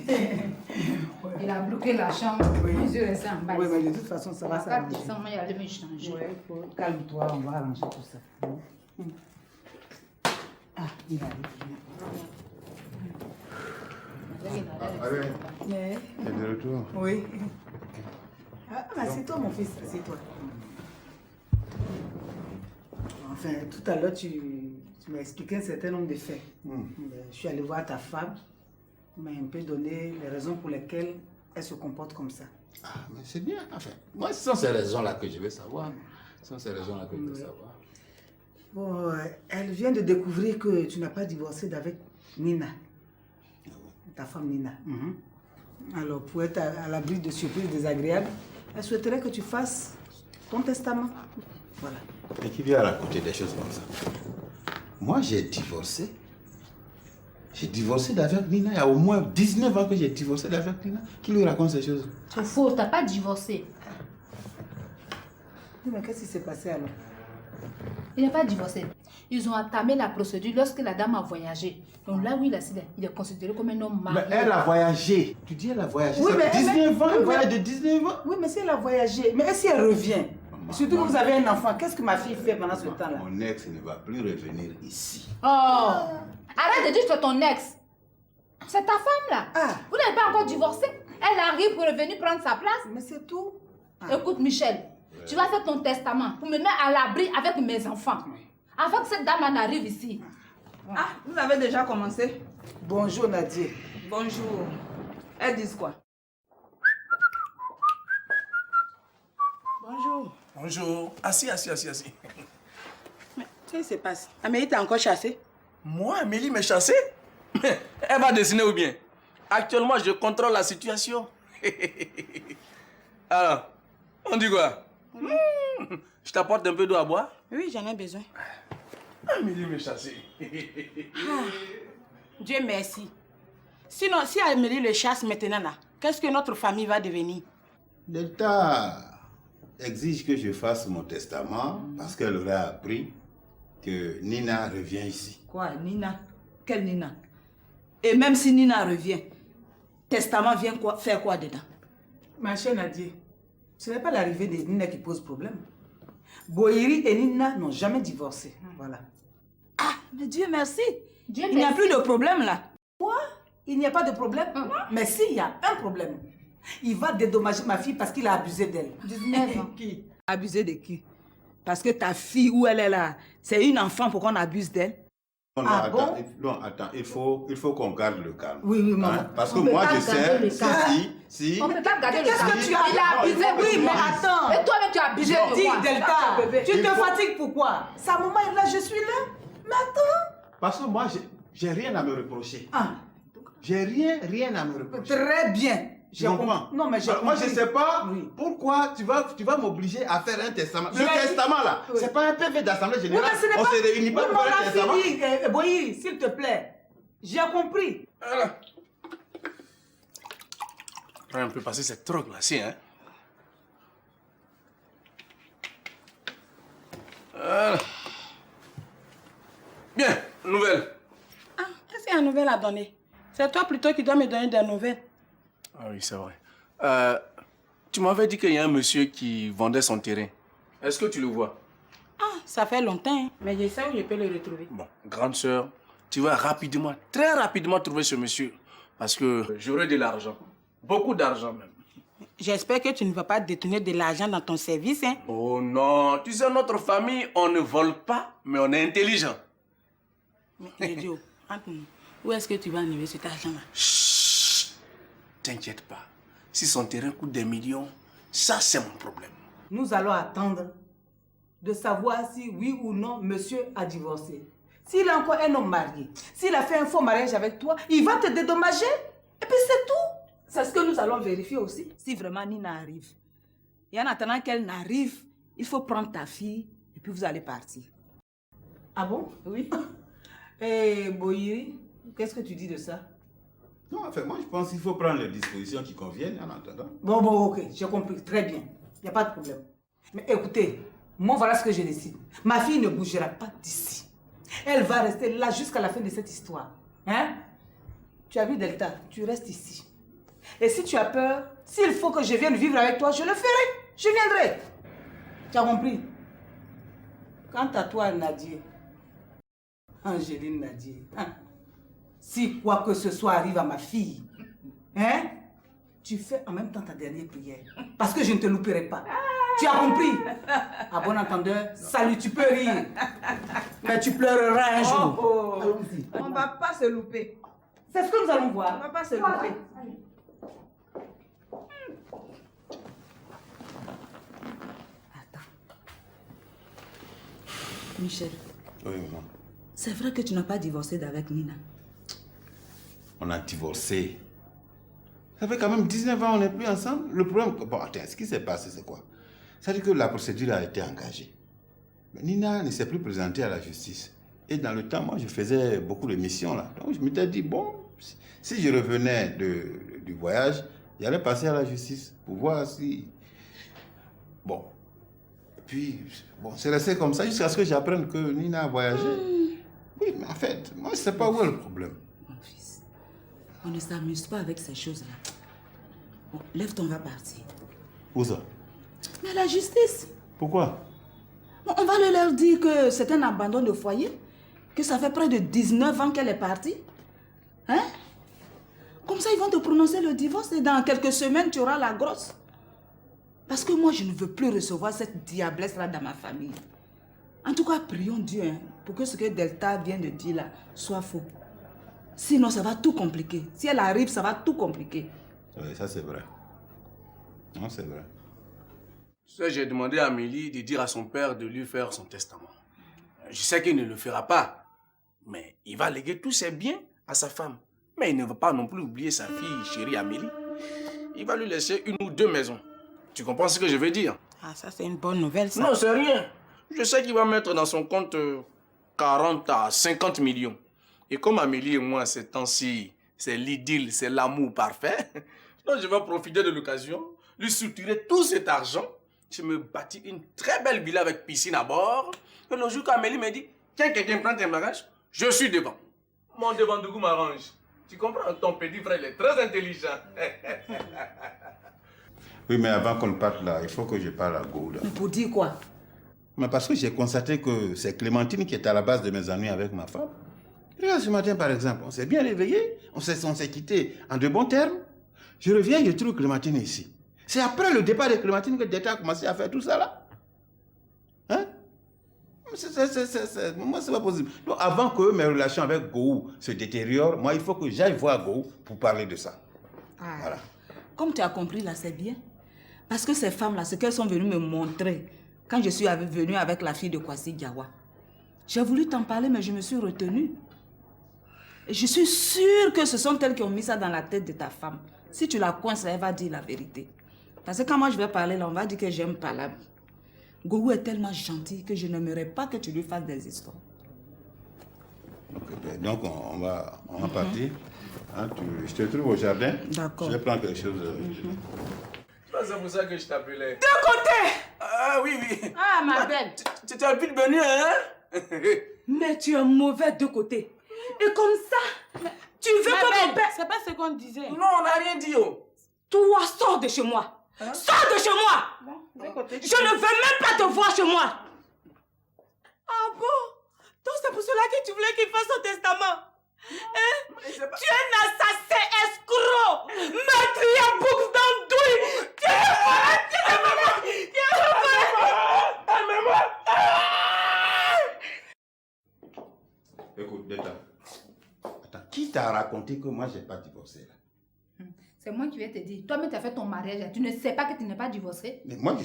Il a bloqué la chambre. Les yeux restés en bas. Oui, mais de toute façon, ça va s'arranger. Il allait me changer. Ouais, calme-toi, on va arranger tout ça. Ah, il arrive. T'es de retour? Oui. Ah, assieds-toi, mon fils, assieds-toi. Enfin, tout à l'heure, tu m'as expliqué un certain nombre de faits. Je suis allé voir ta femme. Elle m'a un peu donné les raisons pour lesquelles elle se comporte comme ça. Ah, mais c'est bien. Enfin, moi, ce sont ces raisons-là que je veux savoir. Ce sont ces raisons-là que je veux savoir. Bon, elle vient de découvrir que tu n'as pas divorcé d'avec Nina. Ta femme Nina. Alors, pour être à l'abri de surprises désagréables, elle souhaiterait que tu fasses ton testament. Voilà. Et qui vient raconter des choses comme ça? Moi, j'ai divorcé. J'ai divorcé d'avec Nina. Il y a au moins 19 ans que j'ai divorcé d'avec Nina. Qui lui raconte ces choses? C'est faux, t'as pas divorcé. Mais qu'est-ce qui s'est passé alors? Il n'a pas divorcé. Ils ont entamé la procédure lorsque la dame a voyagé. Donc là où il est considéré comme un homme marié. Mais elle a voyagé. Tu dis elle a voyagé. Oui, mais 19 ans, elle voyage de 19 ans. Oui, mais si elle a voyagé, mais si elle revient, surtout que vous avez un enfant, qu'est-ce que ma fille fait pendant ce temps-là? Mon ex ne va plus revenir ici. Oh! Arrête de dire que c'est ton ex. C'est ta femme là. Vous n'avez pas encore divorcé. Elle arrive pour revenir prendre sa place. Mais c'est tout. Écoute, Michel, tu vas faire ton testament pour me mettre à l'abri avec mes enfants. Avant que cette dame en arrive ici. Ah, vous avez déjà commencé? Bonjour Nadia. Bonjour. Elles disent quoi? Bonjour. Bonjour. Assis. Mais qu'est-ce qui se passe? Amélie t'a encore chassé? Moi, Amélie m'a chassé? Elle va dessiner ou bien? Actuellement, je contrôle la situation. Alors, on dit quoi? Je t'apporte un peu d'eau à boire? Oui, j'en ai besoin. Amélie m'a chassé. Dieu merci. Sinon, si Amélie le chasse maintenant, là, qu'est-ce que notre famille va devenir? L'État exige que je fasse mon testament parce qu'elle aurait appris que Nina revient ici. Quoi, Nina? Quelle Nina? Et même si Nina revient, testament vient faire quoi dedans? Ma chère Nadia, ce n'est pas l'arrivée de Nina qui pose problème. Boïri et Nina n'ont jamais divorcé. Voilà. Ah, mais Dieu merci. Il n'y a plus de problème là. Quoi? Il n'y a pas de problème? Mais s'il y a un problème, il va dédommager ma fille parce qu'il a abusé d'elle. 19 ans. Qui? Abusé de qui? Parce que ta fille, où elle est là, c'est une enfant pour qu'on abuse d'elle? Non, attends, il faut qu'on garde le calme. Oui, maman. Parce que moi, je sais, si... On ne peut pas garder le Qu'est-ce calme. que tu as? Il a abusé. Oui, mais attends. Et toi-même, tu as abusé J'ai de dit, moi. Delta, tu te fatigues pourquoi? Sa maman est là, je suis là. Mais attends. Parce que moi, j'ai rien à me reprocher. J'ai rien à me reprocher. Très bien. Je comprends. Non, mais moi, je ne sais pas pourquoi tu vas m'obliger à faire un testament. Le testament, là, c'est pas un PV d'Assemblée Générale. On se réunit pas pour faire un testament. Boyi, s'il te plaît. J'ai compris. On peut passer cette drogue là, si, hein? Bien, nouvelle. Qu'est-ce qu'il y a une nouvelle à donner? C'est toi plutôt qui dois me donner des nouvelles. Ah oui, c'est vrai. Tu m'avais dit qu'il y a un monsieur qui vendait son terrain. Est-ce que tu le vois? Ah, ça fait longtemps, hein? Mais je sais où je peux le retrouver. Bon, grande sœur, tu vas rapidement, très rapidement trouver ce monsieur. Parce que j'aurai de l'argent. Beaucoup d'argent même. J'espère que tu ne vas pas détourner de l'argent dans ton service, hein? Oh non, tu sais, notre famille, on ne vole pas, mais on est intelligent. Mais Dieu, où est-ce que tu vas enlever cet argent-là? Chut! T'inquiète pas. Si son terrain coûte des millions, ça c'est mon problème. Nous allons attendre de savoir si oui ou non monsieur a divorcé. S'il est encore un homme marié, s'il a fait un faux mariage avec toi, il va te dédommager. Et puis c'est tout. C'est ce que nous allons vérifier aussi. Si vraiment Nina arrive, et en attendant qu'elle n'arrive, il faut prendre ta fille et puis vous allez partir. Ah bon? Oui. Eh, Boyiri, qu'est-ce que tu dis de ça? Non, enfin, moi, je pense qu'il faut prendre les dispositions qui conviennent en attendant. Bon, ok, j'ai compris. Très bien. Il n'y a pas de problème. Mais écoutez, Moi, voilà ce que je décide. Ma fille ne bougera pas d'ici. Elle va rester là jusqu'à la fin de cette histoire. Hein? Tu as vu Delta, tu restes ici. Et si tu as peur, s'il faut que je vienne vivre avec toi, je le ferai. Je viendrai. Tu as compris? Quant à toi, Nadia, Angéline Nadia, hein? Si quoi que ce soit arrive à ma fille, hein? Tu fais en même temps ta dernière prière. Parce que je ne te louperai pas. Tu as compris? À bon entendeur, salut, tu peux rire. Mais tu pleureras un jour. Allons-y. On ne va pas se louper. C'est ce que nous allons voir. On ne va pas se louper. Michel, Oui, maman. c'est vrai que tu n'as pas divorcé d'avec Nina. On a divorcé. Ça fait quand même 19 ans, on n'est plus ensemble. Le problème... Bon, attends, ce qui s'est passé, c'est quoi? C'est-à-dire que la procédure a été engagée. Mais Nina ne s'est plus présentée à la justice. Et dans le temps, moi, je faisais beaucoup de missions, là. Donc, je m'étais dit, bon, si je revenais du voyage, j'allais passer à la justice pour voir si... Bon. Et puis, bon, c'est resté comme ça jusqu'à ce que j'apprenne que Nina a voyagé. Oui, mais en fait, moi, je ne sais pas où est le problème. Mon fils, on ne s'amuse pas avec ces choses-là. Bon, lève-toi, on va partir. Où ça? Mais la justice. Pourquoi? Bon, on va leur dire que c'est un abandon de foyer, que ça fait près de 19 ans qu'elle est partie. Hein? Comme ça, ils vont te prononcer le divorce et dans quelques semaines, tu auras la grosse. Parce que moi, je ne veux plus recevoir cette diablesse-là dans ma famille. En tout cas, prions Dieu hein, pour que ce que Delta vient de dire là soit faux. Sinon, ça va tout compliquer. Si elle arrive, ça va tout compliquer. Oui, ça c'est vrai. Non, c'est vrai. J'ai demandé à Amélie de dire à son père de lui faire son testament. Je sais qu'il ne le fera pas, mais il va léguer tous ses biens à sa femme. Mais il ne va pas non plus oublier sa fille chérie Amélie. Il va lui laisser 1 ou 2 maisons. Tu comprends ce que je veux dire? Ah, ça c'est une bonne nouvelle, ça. Non, c'est rien. Je sais qu'il va mettre dans son compte 40 à 50 millions. Et comme Amélie et moi, ces temps-ci, c'est l'idylle, c'est l'amour parfait, donc je vais profiter de l'occasion, lui soutirer tout cet argent. Je me bâtis une très belle villa avec piscine à bord. Et le jour qu'Amélie me dit, tiens, quelqu'un prend tes bagages, je suis devant. Mon devant de goût m'arrange. Tu comprends? Ton petit frère, il est très intelligent. Oui, mais avant qu'on parte là, il faut que je parle à Gouda. Mais pour dire quoi? Mais parce que j'ai constaté que c'est Clémentine qui est à la base de mes ennuis avec ma femme. Regarde, ce matin, par exemple, on s'est bien réveillé, on s'est quitté en de bons termes. Je reviens, je trouve Clémentine ici. C'est après le départ de Clémentine que Delta a commencé à faire tout ça là. Hein? Moi, c'est pas possible. Donc, avant que mes relations avec Gou se détériorent, moi, il faut que j'aille voir Gou pour parler de ça. Ah. Voilà. Comme tu as compris là, c'est bien. Parce que ces femmes-là, ce qu'elles sont venues me montrer quand je suis venue avec la fille de Kwasi Diawa. J'ai voulu t'en parler, mais je me suis retenue. Et je suis sûre que ce sont elles qui ont mis ça dans la tête de ta femme. Si tu la coinces, elle va dire la vérité. Parce que quand moi je vais parler là, on va dire que j'aime parler. Gougou est tellement gentil que je n'aimerais pas que tu lui fasses des histoires. Okay, donc on va partir. Hein, je te trouve au jardin. D'accord. Je vais prendre quelque chose. C'est pour ça que je t'appelais. De côté! Ah oui, oui. Ah, ma belle. Tu t'es vite venu, hein? Mais tu es mauvais de côté. Et comme ça, tu veux que mon père... C'est pas ce qu'on disait. Non, on n'a rien dit, oh. Toi, sors de chez moi. Hein? Sors de chez moi. Bon, de côté. Je ne veux même pas te voir chez moi. Ah bon? Donc c'est pour cela que tu voulais qu'il fasse son testament. Hein? Tu es un assassin escroc, meurtrier, boucle d'andouille. Tu es malade, tu es malade, tu es malade. Écoute, Delta. Attends, qui t'a raconté que moi j'ai pas divorcé là? C'est moi qui vais te dire. Toi-même, tu as fait ton mariage. Tu ne sais pas que tu n'es pas divorcé. Mais moi,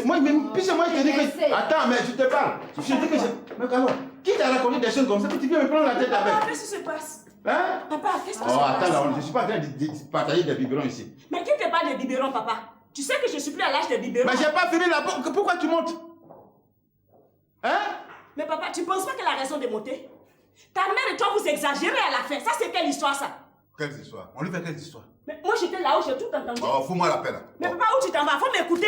moi-même, puis c'est moi qui te dis que... Attends, mais tu te parles. Je te dis que je... Mais alors, qui t'a raconté des choses comme ça que tu viens me prendre la tête avec? Papa, qu'est-ce qui se passe? Hein? Papa, qu'est-ce qui se passe? Oh, attends, là, je ne suis pas en train de partager des biberons ici. Mais qui te parle de biberons, papa? Tu sais que je suis plus à l'âge des biberons. Mais j'ai pas fini la boucle. Pourquoi tu montes? Hein? Mais papa, tu penses pas qu'elle a raison de monter? Ta mère et toi, vous exagérez à la fin. Ça, c'est quelle histoire, ça? Quelle histoire? On lui fait quelle histoire? Mais moi, j'étais là-haut, j'ai tout entendu. Oh, fous-moi la peine. Mais papa, où tu t'en vas? Faut m'écouter.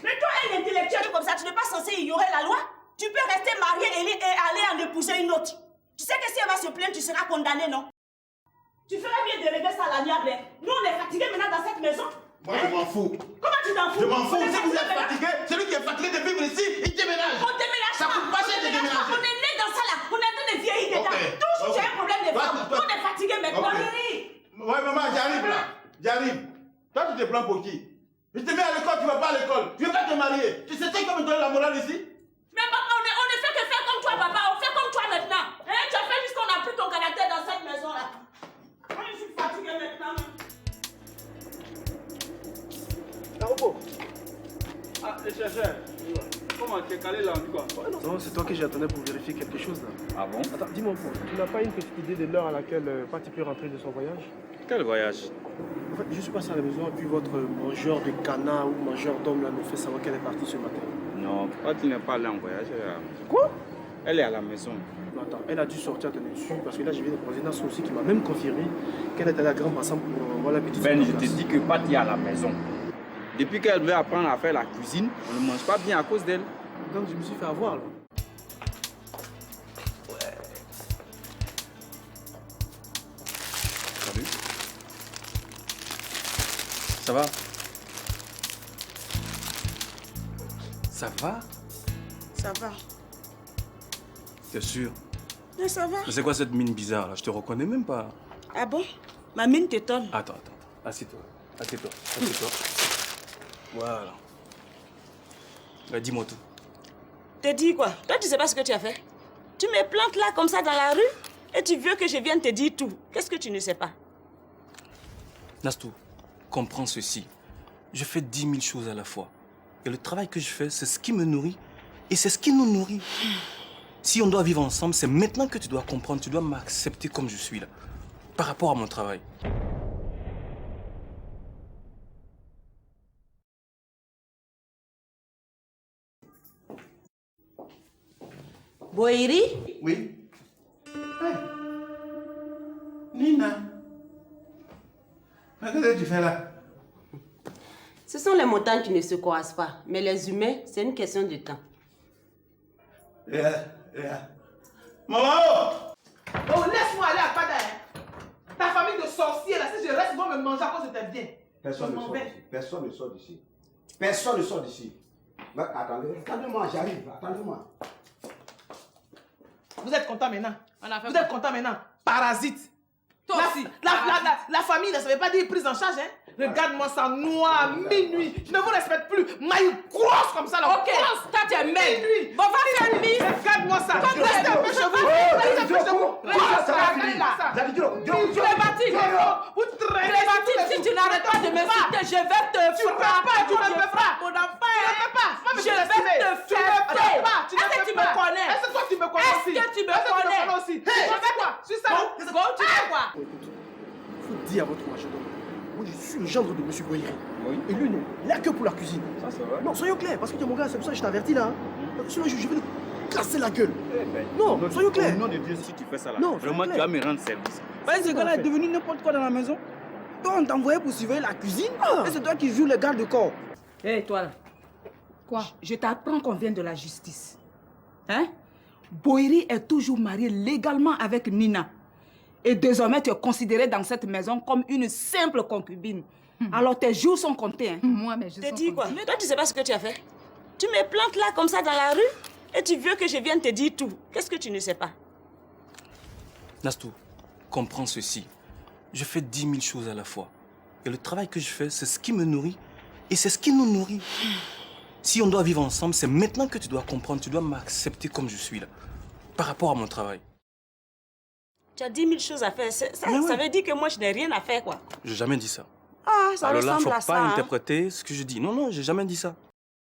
Mais toi, un intellectuel comme ça, tu n'es pas censé ignorer la loi. Tu peux rester marié et aller en épouser une autre. Tu sais que si elle va se plaindre, tu seras condamné, non? Tu ferais mieux de régler ça à l'amiable. Nous, on est fatigués maintenant dans cette maison. Moi, je m'en fous. Comment tu t'en fous? Je m'en fous. Si vous êtes fatigué, celui qui est fatigué de vivre ici, il déménage. On déménage ça pas. coûte pas cher de déménager. On est né dans ça là. On est en train de vieillir dedans. Toujours j'ai un problème de femme. On est fatigué maintenant. Ouais, maman, j'arrive là. J'arrive. Toi, tu te prends pour qui? Je te mets à l'école, tu vas pas à l'école. Tu veux pas te marier. Tu sais qui va me donner la morale ici? Mais papa, on ne fait que faire comme toi, papa. On fait comme toi maintenant. Hein? Tu as fait juste qu'on a pris ton caractère dans cette maison là. Moi, je suis fatiguée maintenant. Naoko. Ah, le chercheur. Comment tu es calé là, on dit quoi? Non, c'est toi que j'attendais pour vérifier quelque chose là. Ah bon? Attends, dis-moi, tu n'as pas une petite idée de l'heure à laquelle Patty peut rentrer de son voyage? Quel voyage? En fait, je suis passé à la maison et puis votre mangeur de canard ou mangeur d'homme là nous fait savoir qu'elle est partie ce matin. Non, Patty n'est pas allée en voyage. Elle est à la maison. Quoi? Elle est à la maison. Non, attends, elle a dû sortir de dessus parce que là je viens de croiser Nassou aussi qui m'a même confirmé qu'elle est allée à Grand Bassam pour voir la petite. Ben, je te dis que Patty est à la maison. Depuis qu'elle veut apprendre à faire la cuisine, on ne mange pas bien à cause d'elle. Donc je me suis fait avoir là. Salut. Ça va? Ça va? Ça va. T'es sûr? Mais ça va. Mais c'est quoi cette mine bizarre là? Je te reconnais même pas. Ah bon? Ma mine t'étonne. Attends. Assieds-toi. Assieds-toi. Voilà. Bah, dis-moi tout. T'es dit quoi? Toi, tu sais pas ce que tu as fait? Tu me plantes là comme ça dans la rue et tu veux que je vienne te dire tout. Qu'est-ce que tu ne sais pas? Nastou, comprends ceci. Je fais 10 000 choses à la fois. Et le travail que je fais, c'est ce qui me nourrit et c'est ce qui nous nourrit. Si on doit vivre ensemble, c'est maintenant que tu dois comprendre, tu dois m'accepter comme je suis là, par rapport à mon travail. Boïri? Oui. Hey. Nina. Qu'est-ce que tu fais là? Ce sont les montagnes qui ne se croisent pas, mais les humains, c'est une question de temps. Maman! Oh, laisse-moi aller à Pada. Ta famille de sorciers, là, si je reste, ils vont me manger à cause de tes biens. Personne ne sort d'ici. Personne ne sort d'ici. Attendez-moi, j'arrive. Attendez-moi. Vous êtes content maintenant? Vous êtes content maintenant? Parasite. Toi aussi. La famille, là, ça ne veut pas dire prise en charge, hein? Regarde-moi ça, noir, minuit. Je ne vous respecte plus. Maille grosse comme ça, là. Ok, toi tu es minuit. Bon, va faire nuit. Regarde-moi ça. Restez un peu chez vous. Restez un peu chez vous. Si tu n'arrêtes pas de m'insulter, je vais te frapper. Tu ne me frappes. Mon enfant. Je Je vais te frapper. Est-ce que tu me connais? Est-ce que toi tu me connais aussi? Est-ce que tu me connais aussi? Tu fais quoi? Tu sais Go, tu fais quoi? Il faut dire à votre majordome. Moi, je suis le gendre de M. Boyeri. Oui. Et lui, non, il a que pour la cuisine. Ça, c'est vrai. Non, soyons clairs, parce que tu es mon gars, c'est pour ça que je t'avertis là. Sinon, je vais lui casser la gueule. Non, soyons clairs. Au nom de Dieu, si tu fais ça là, Non, vraiment, tu vas me rendre service. Parce que ce gars-là est devenu n'importe quoi dans la maison. Toi, on t'envoyait pour surveiller la cuisine. Et c'est toi qui joues le garde de corps. Hé, toi là. Quoi? Je t'apprends qu'on vient de la justice. Hein? Boïri est toujours marié légalement avec Nina. Et désormais, tu es considérée dans cette maison comme une simple concubine. Alors, tes jours sont comptés. Hein? Moi, mais je Te dis quoi? Toi, tu sais pas ce que tu as fait? Tu me plantes là comme ça dans la rue et tu veux que je vienne te dire tout. Qu'est-ce que tu ne sais pas? Nastou, comprends ceci. Je fais 10 000 choses à la fois. Et le travail que je fais, c'est ce qui me nourrit et c'est ce qui nous nourrit. Si on doit vivre ensemble, c'est maintenant que tu dois comprendre, tu dois m'accepter comme je suis là, par rapport à mon travail. Tu as 10 000 choses à faire. Ça veut dire que moi, je n'ai rien à faire, quoi. J'ai jamais dit ça. Ah, ça Alors là, ressemble faut à ça. pas hein. interpréter ce que je dis. Non, j'ai jamais dit ça.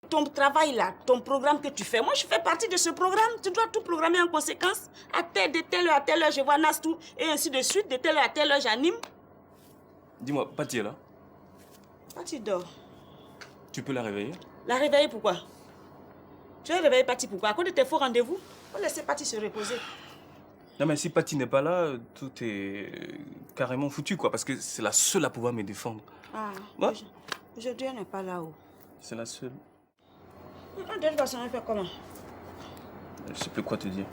Ton travail là, ton programme que tu fais, moi, je fais partie de ce programme. Tu dois tout programmer en conséquence. De telle heure à telle heure, je vois Nastou. Et ainsi de suite. De telle heure à telle heure, j'anime. Dis-moi, Patty est là? Patty dort. Tu peux la réveiller? La réveiller pourquoi? Tu vas réveiller Patty pourquoi? À cause de tes faux rendez-vous? On laisse Patty se reposer. Non, mais si Patty n'est pas là, tout est carrément foutu, quoi. Parce que c'est la seule à pouvoir me défendre. Ah, Ouais. aujourd'hui, elle n'est pas là-haut. C'est la seule. De toute façon, on fait comment? Je sais plus quoi te dire.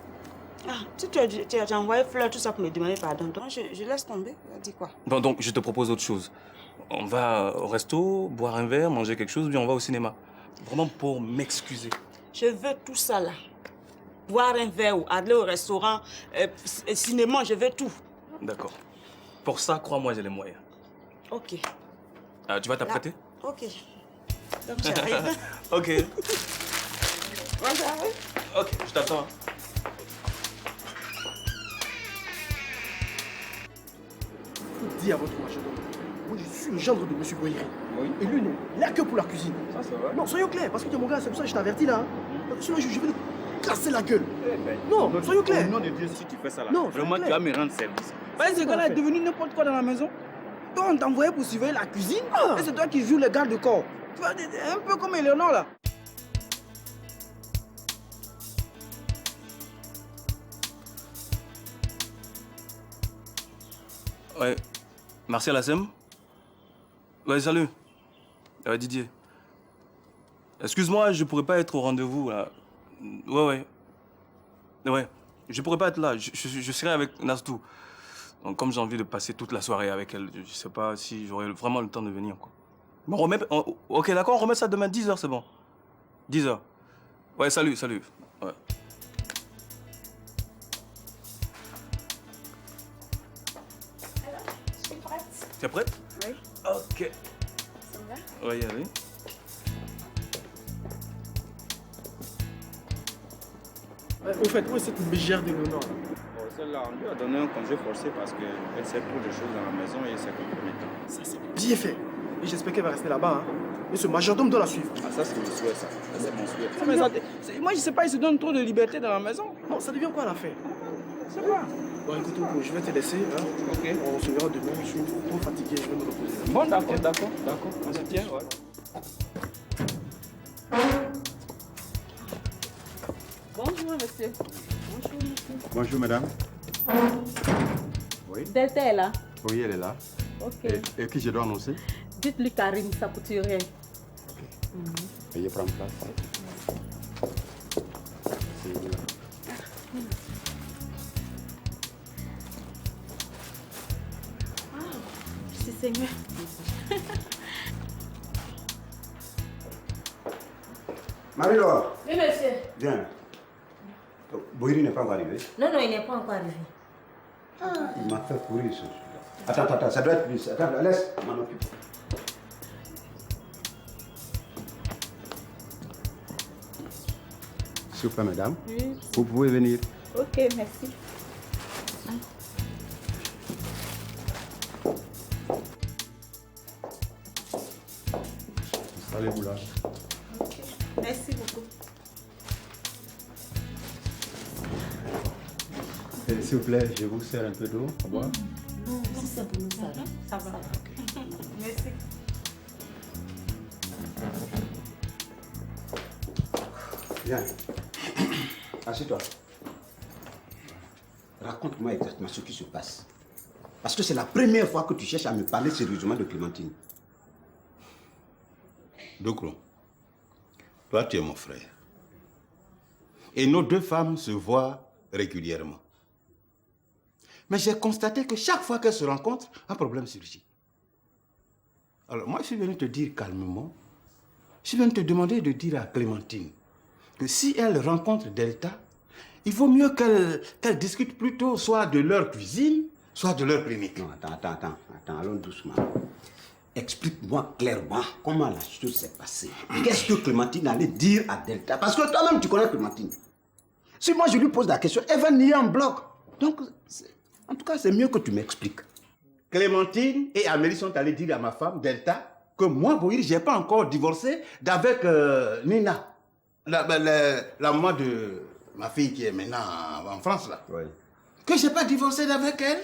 Ah, tu as envoyé fleur, tout ça pour me demander pardon. Donc, je laisse tomber. Dis quoi? Bon, donc, je te propose autre chose. On va au resto, boire un verre, manger quelque chose, puis on va au cinéma. Vraiment pour m'excuser. Je veux tout ça là. Boire un verre ou aller au restaurant, cinéma, je veux tout. D'accord. Pour ça, crois-moi, j'ai les moyens. Ok. Tu vas t'apprêter? Ok. Donc, j'arrive. Ok. Moi, j'arrive. Ok, je t'attends. Dis à votre majordome. Moi, je suis le gendre de M. Boyeri. Oui. Et lui, non. Il a que pour la cuisine. Ça, c'est vrai. Non, soyons clairs, parce que tu es mon gars, c'est pour ça que je t'avertis là. Sinon, je vais le casser la gueule. Non, soyons clairs. Au nom de Dieu, si tu fais ça là, non, vraiment, tu vas me rendre service. Parce que ce gars-là est devenu n'importe quoi dans la maison. Toi, on t'envoyait pour surveiller la cuisine. Et c'est toi qui joues le garde-corps. Tu vois, un peu comme Eleonore là. Ouais. Martial Assem? Ouais, salut. Didier. Excuse-moi, je pourrais pas être au rendez-vous là. Ouais. Ouais. Je pourrais pas être là. Je serai avec Nastou. Donc, comme j'ai envie de passer toute la soirée avec elle, je sais pas si j'aurai vraiment le temps de venir, quoi. Bon, ok, d'accord, on remet ça demain, 10h, c'est bon. 10h. Ouais, salut. Ouais. Je suis prête. Tu es prête? Oui. Ok. Ça va? Ouais, allez. Au fait, où est cette mégère d'Eleonore? Celle-là, on lui a donné un congé forcé parce qu'elle sait trop de choses dans la maison et c'est compromettant. Ça, c'est bien fait. Et j'espère qu'elle va rester là-bas. Hein. Et ce majordome doit la suivre. Ah, ça, c'est mon souhait, ça. C'est mon souhait. Ça, mais moi, je sais pas, il se donne trop de liberté dans la maison. Non, ça devient quoi l'affaire? C'est quoi? Bon, écoute, je vais te laisser. Hein. Ok. On se verra demain. Je suis trop fatigué, je vais me reposer. Bon, d'accord. On se tient, ouais. Bonjour, monsieur. Bonjour, monsieur. Bonjour, madame. Oui. Delta est là. Oui, elle est là. Ok. Et qui je dois annoncer? Dites-lui Karim, sa couturière. Veuillez prendre place. Merci Seigneur. Marie-Laure. Oui, monsieur. Viens. Boiri n'est pas encore arrivé. Non, il n'est pas encore arrivé. Il m'a fait courir ce jour. Attends, ça doit être plus. Attends, laisse, je m'en occupe. S'il vous plaît, madame. Oui. Vous pouvez venir. Ok, merci. Installez-vous là. Ok. Merci beaucoup. S'il vous plaît, je vous sers un peu d'eau à boire. Non, si c'est pour nous, ça va. Ça va. Merci. Viens. Assieds-toi. Raconte-moi exactement ce qui se passe. Parce que c'est la première fois que tu cherches à me parler sérieusement de Clémentine. Dokro, toi tu es mon frère. Et nos deux femmes se voient régulièrement. Mais j'ai constaté que chaque fois qu'elles se rencontrent, un problème surgit. Alors moi je suis venu te dire calmement, je suis venu te demander de dire à Clémentine que si elle rencontre Delta, il vaut mieux qu'elle discute plutôt soit de leur cuisine, soit de leur clinique. Non, attends, allons doucement. Explique-moi clairement comment la chose s'est passée. Qu'est-ce que Clémentine allait dire à Delta? Parce que toi-même, tu connais Clémentine. Si moi, je lui pose la question, elle va nier en bloc. Donc, en tout cas, c'est mieux que tu m'expliques. Clémentine et Amélie sont allées dire à ma femme, Delta, que moi, Boïri, je n'ai pas encore divorcé d'avec Nina, la maman de ma fille qui est maintenant en France, là. Oui. Que je n'ai pas divorcé d'avec elle,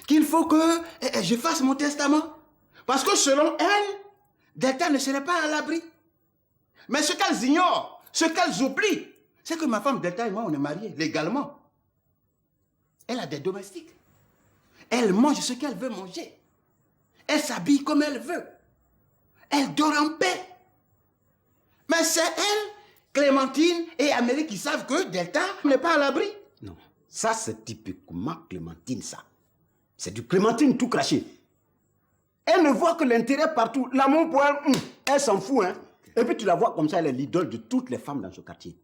qu'il faut que je fasse mon testament. Parce que selon elle, Delta ne serait pas à l'abri. Mais ce qu'elles ignorent, ce qu'elles oublient, c'est que ma femme Delta et moi, on est mariés légalement. Elle a des domestiques. Elle mange ce qu'elle veut manger. Elle s'habille comme elle veut. Elle dort en paix. Mais c'est elle Clémentine et Amélie qui savent que Delta n'est pas à l'abri. Non, ça c'est typiquement Clémentine, ça. C'est du Clémentine tout craché. Elle ne voit que l'intérêt partout. L'amour pour elle, elle s'en fout. Hein. Et puis tu la vois comme ça, elle est l'idole de toutes les femmes dans ce quartier.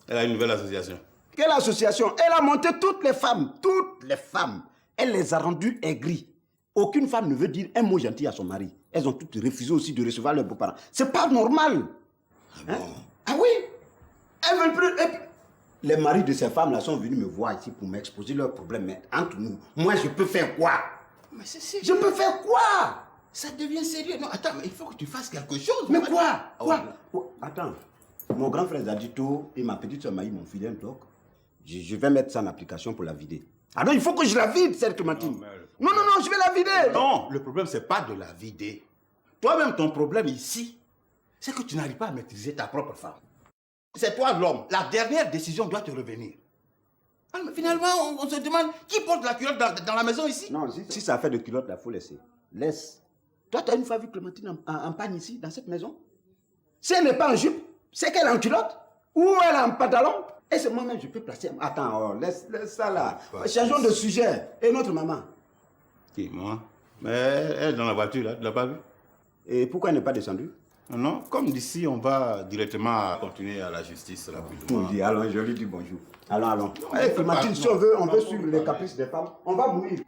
Elle a une nouvelle association. Quelle association? Elle a monté toutes les femmes. Toutes les femmes. Elle les a rendues aigries. Aucune femme ne veut dire un mot gentil à son mari. Elles ont toutes refusé aussi de recevoir leurs beaux-parents. C'est pas normal. Hein? Ah oui? Elles veulent plus... Et puis, les maris de ces femmes-là sont venus me voir ici pour m'exposer leurs problèmes. Mais entre nous, moi je peux faire quoi? Mais c'est sérieux. Je peux faire quoi? Ça devient sérieux. Non, attends, mais il faut que tu fasses quelque chose. Mais quoi? Attends. Mon grand frère Zadito et ma petite soeur Maï m'ont filé un doc. Je vais mettre ça en application pour la vider. Alors il faut que je la vide, cette Clémentine. Non, je vais la vider. Non, le problème, c'est pas de la vider. Toi-même, ton problème ici, c'est que tu n'arrives pas à maîtriser ta propre femme. C'est toi l'homme. La dernière décision doit te revenir. Ah, mais finalement, on se demande qui porte la culotte dans la maison ici. Non, si ça fait de culotte, il faut laisser. Laisse. Toi, tu as une fois vu Clémentine en panne ici, dans cette maison? Si elle n'est pas en jupe, c'est qu'elle est en culotte ou elle est en pantalon. Et c'est moi-même, je peux placer... Attends, laisse ça là. Changeons de sujet. Et notre maman? Qui, moi? Mais elle est dans la voiture, là, tu l'as pas vue? Et pourquoi elle n'est pas descendue? Non, comme d'ici, on va directement continuer à la justice rapidement. Oui, allons, je lui dis bonjour. Allons. Hey, Clémentine, si on veut suivre les caprices des femmes, on va mourir.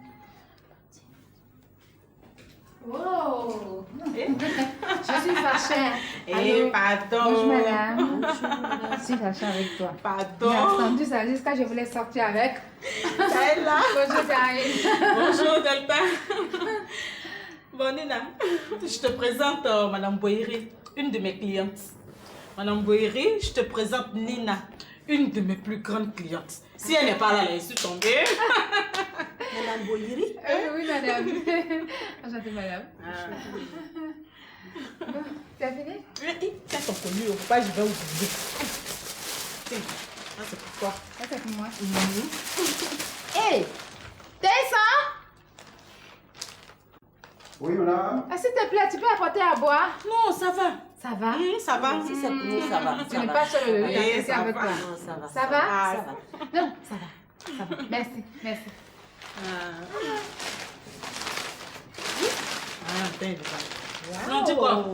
Wow! Je suis fâchée. Eh, pardon. Bonjour madame. Je suis fâchée avec toi. Pardon. J'ai attendu ça jusqu'à ce que je voulais sortir avec. Elle là. Bonjour Karine. Bonjour Delta. Bon Nina, je te présente Madame Boyeri, une de mes clientes. Madame Boyeri, je te présente Nina, une de mes plus grandes clientes. Si elle n'est pas là, elle est tombée. Madame Boyeri? Oui, madame. Enchantée, madame. Bon, tu as fini? Oui, tiens ton collier, au pas, je vais oublier. Tiens, ça c'est pour toi. Ça c'est pour moi. Hé! T'es ça? Oui, madame. S'il te plaît, tu peux apporter à boire? Non, ça va. Ça va? Ça va. Si c'est pour nous, ça va. Tu n'es pas seule Oui, ça avec va. toi. Non, ça va. Ça va? Ah, Ça va. Non, ça va. Ça va. Merci. Non, dis quoi?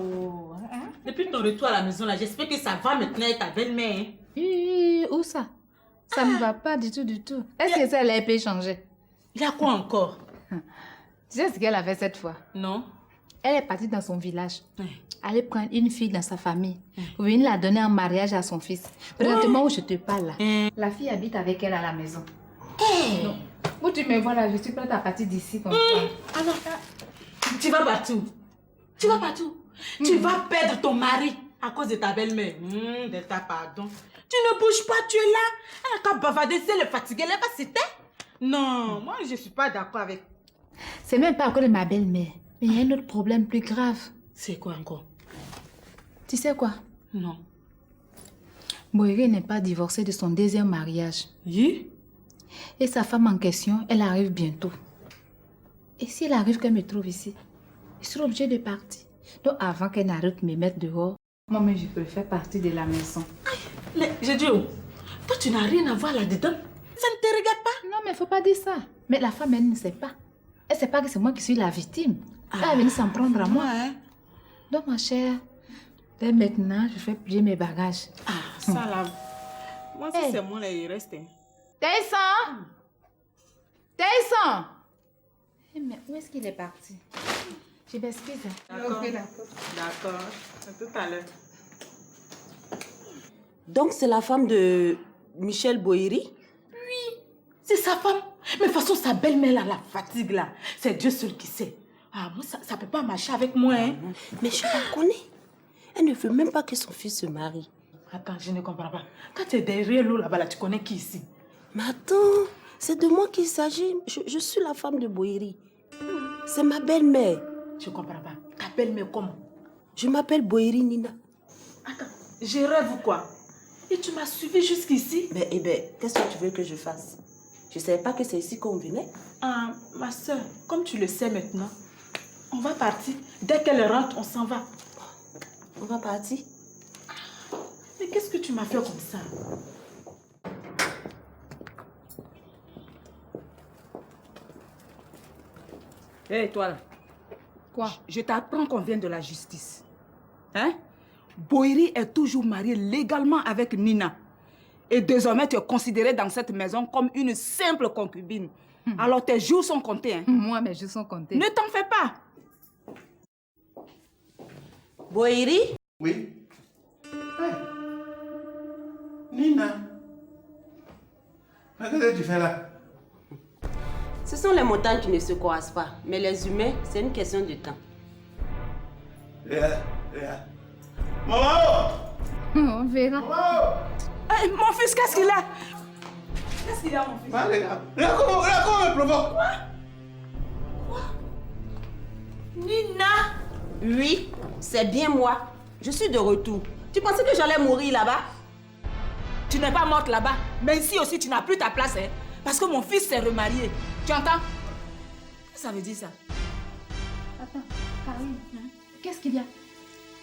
Depuis ton retour à la maison, là, j'espère que ça va maintenant avec ta belle-mère. Oui, où ça? Ça ne va pas du tout. Est-ce que ça, elle a pu changer? Il y a quoi encore? Tu sais ce qu'elle a fait cette fois? Non. Elle est partie dans son village. Aller prendre une fille dans sa famille pour venir la donner en mariage à son fils. Présentement où je te parle là, la fille habite avec elle à la maison. Non. Où tu me vois là, je suis prête à partir d'ici comme ça. Alors, tu vas partout. Tu vas perdre ton mari à cause de ta belle-mère. Delta, pardon. Tu ne bouges pas, tu es là. Elle a qu'à bavarder, si elle est fatiguée, elle va s'éteindre. Non, moi je ne suis pas d'accord avec. C'est même pas à cause de ma belle-mère. Mais il y a un autre problème plus grave. C'est quoi encore? Tu sais quoi? Non. Boyeri n'est pas divorcée de son deuxième mariage. Oui? Et sa femme en question, elle arrive bientôt. Et si elle arrive qu'elle me trouve ici, je serai obligée de partir. Donc avant qu'elle n'arrête de me mettre dehors, moi-même je préfère partir de la maison. Mais j'ai dit, toi tu n'as rien à voir là-dedans. Ça ne te regarde pas? Non, mais il ne faut pas dire ça. Mais la femme, elle ne sait pas. Elle ne sait pas que c'est moi qui suis la victime. Elle est venue s'en prendre à moi. Donc, ma chère, dès maintenant, je fais plier mes bagages. Ça là. Moi, si c'est moi, là, il reste. Tyson! Mais où est-ce qu'il est parti? Je m'excuse. D'accord. D'accord. À tout à l'heure. Donc, c'est la femme de Michel Boyeri? Oui, c'est sa femme. Mais de toute façon, sa belle-mère, là, la fatigue, là, c'est Dieu seul qui sait. Moi, ça ne peut pas marcher avec moi, hein. Mais je la connais. Elle ne veut même pas que son fils se marie. Attends, je ne comprends pas. Quand tu es derrière l'eau, là-bas, là, tu connais qui ici? Mais attends, c'est de moi qu'il s'agit. Je suis la femme de Boyeri. C'est ma belle-mère. Je ne comprends pas. Ta belle-mère comment? Je m'appelle Boyeri Nina. Attends, je rêve ou quoi? Et tu m'as suivi jusqu'ici? Eh ben, qu'est-ce que tu veux que je fasse? Je ne savais pas que c'est ici qu'on venait. Ma soeur, comme tu le sais maintenant, on va partir. Dès qu'elle rentre, on s'en va. On va partir? Mais qu'est-ce que tu m'as fait comme ça? Hé, toi là. Quoi? Je t'apprends qu'on vient de la justice. Hein? Boiri est toujours marié légalement avec Nina. Et désormais, tu es considérée dans cette maison comme une simple concubine. Alors tes jours sont comptés. Hein? Moi, mes jours sont comptés. Ne t'en fais pas. Boiri? Oui. Hey. Nina. Qu'est-ce que tu fais là? Ce sont les montagnes qui ne se croisent pas. Mais les humains, c'est une question de temps. Maman! On verra. Hey, mon fils, qu'est-ce qu'il a? Qu'est-ce qu'il a, mon fils? Regarde comment il me provoque. Quoi? Nina? Oui, c'est bien moi. Je suis de retour. Tu pensais que j'allais mourir là-bas? Tu n'es pas morte là-bas. Mais ici aussi, tu n'as plus ta place. Hein? Parce que mon fils s'est remarié. Tu entends? Qu'est-ce que ça veut dire, ça? Attends, Karine, qu'est-ce qu'il y a?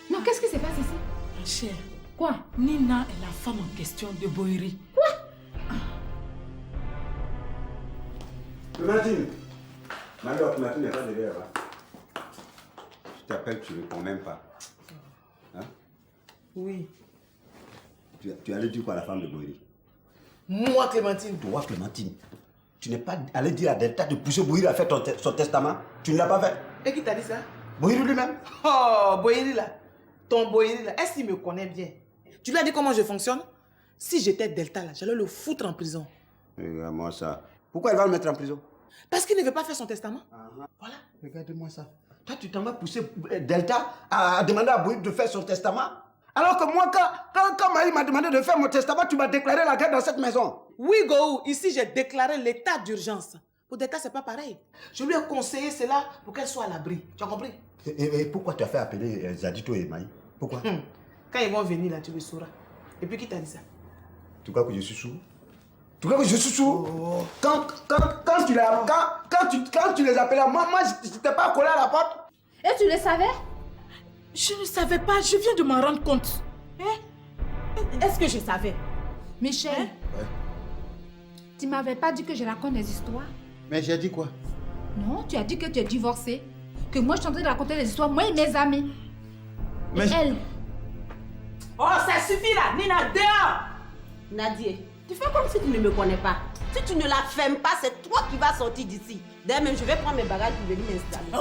Non, qu'est-ce qui se passe ici? Ma chère. Quoi? Nina est la femme en question de Boiri. Quoi? Clémentine. Mario, Clémentine n'est pas derrière. Hein? Je t'appelle, tu ne réponds même pas. Hein? Oui. Tu allais dire quoi à la femme de Boiri? Moi, Clémentine. Toi, Clémentine. Tu n'es pas allé dire à Delta de pousser Boiri à faire son testament? Tu ne l'as pas fait? Et qui t'a dit ça? Boiri lui-même. Oh, Boiri là. Ton Boiri là, est-ce qu'il me connaît bien? Tu lui as dit comment je fonctionne? Si j'étais Delta là, j'allais le foutre en prison. Regarde-moi ça. Pourquoi il va le mettre en prison? Parce qu'il ne veut pas faire son testament. Voilà. Regarde-moi ça. Toi, tu t'en vas pousser Delta à demander à Boiri de faire son testament? Alors que moi, quand Marie m'a demandé de faire mon testament, tu m'as déclaré la guerre dans cette maison. Oui, Go, ici j'ai déclaré l'état d'urgence. Pour Delta, c'est pas pareil. Je lui ai conseillé cela pour qu'elle soit à l'abri. Tu as compris? Et pourquoi tu as fait appeler Zadito et Maï? Pourquoi? Quand ils vont venir là, tu le sauras. Et puis qui t'a dit ça? Tu crois que je suis sourd? Tu crois que je suis sourd? Quand tu les appelais, moi je t'ai pas collé à la porte. Et tu le savais? Je ne savais pas, je viens de m'en rendre compte. Est-ce que je savais? Michel, Ouais. tu m'avais pas dit que je raconte des histoires? Mais j'ai dit quoi? Non, tu as dit que tu es divorcée. Que moi je suis en train de raconter des histoires, moi et mes amis. Mais et elle. Oh, ça suffit là, Nina, dehors! Nadia, tu fais comme si tu ne me connais pas. Si tu ne la fermes pas, c'est toi qui vas sortir d'ici. D'ailleurs, même je vais prendre mes bagages pour venir m'installer.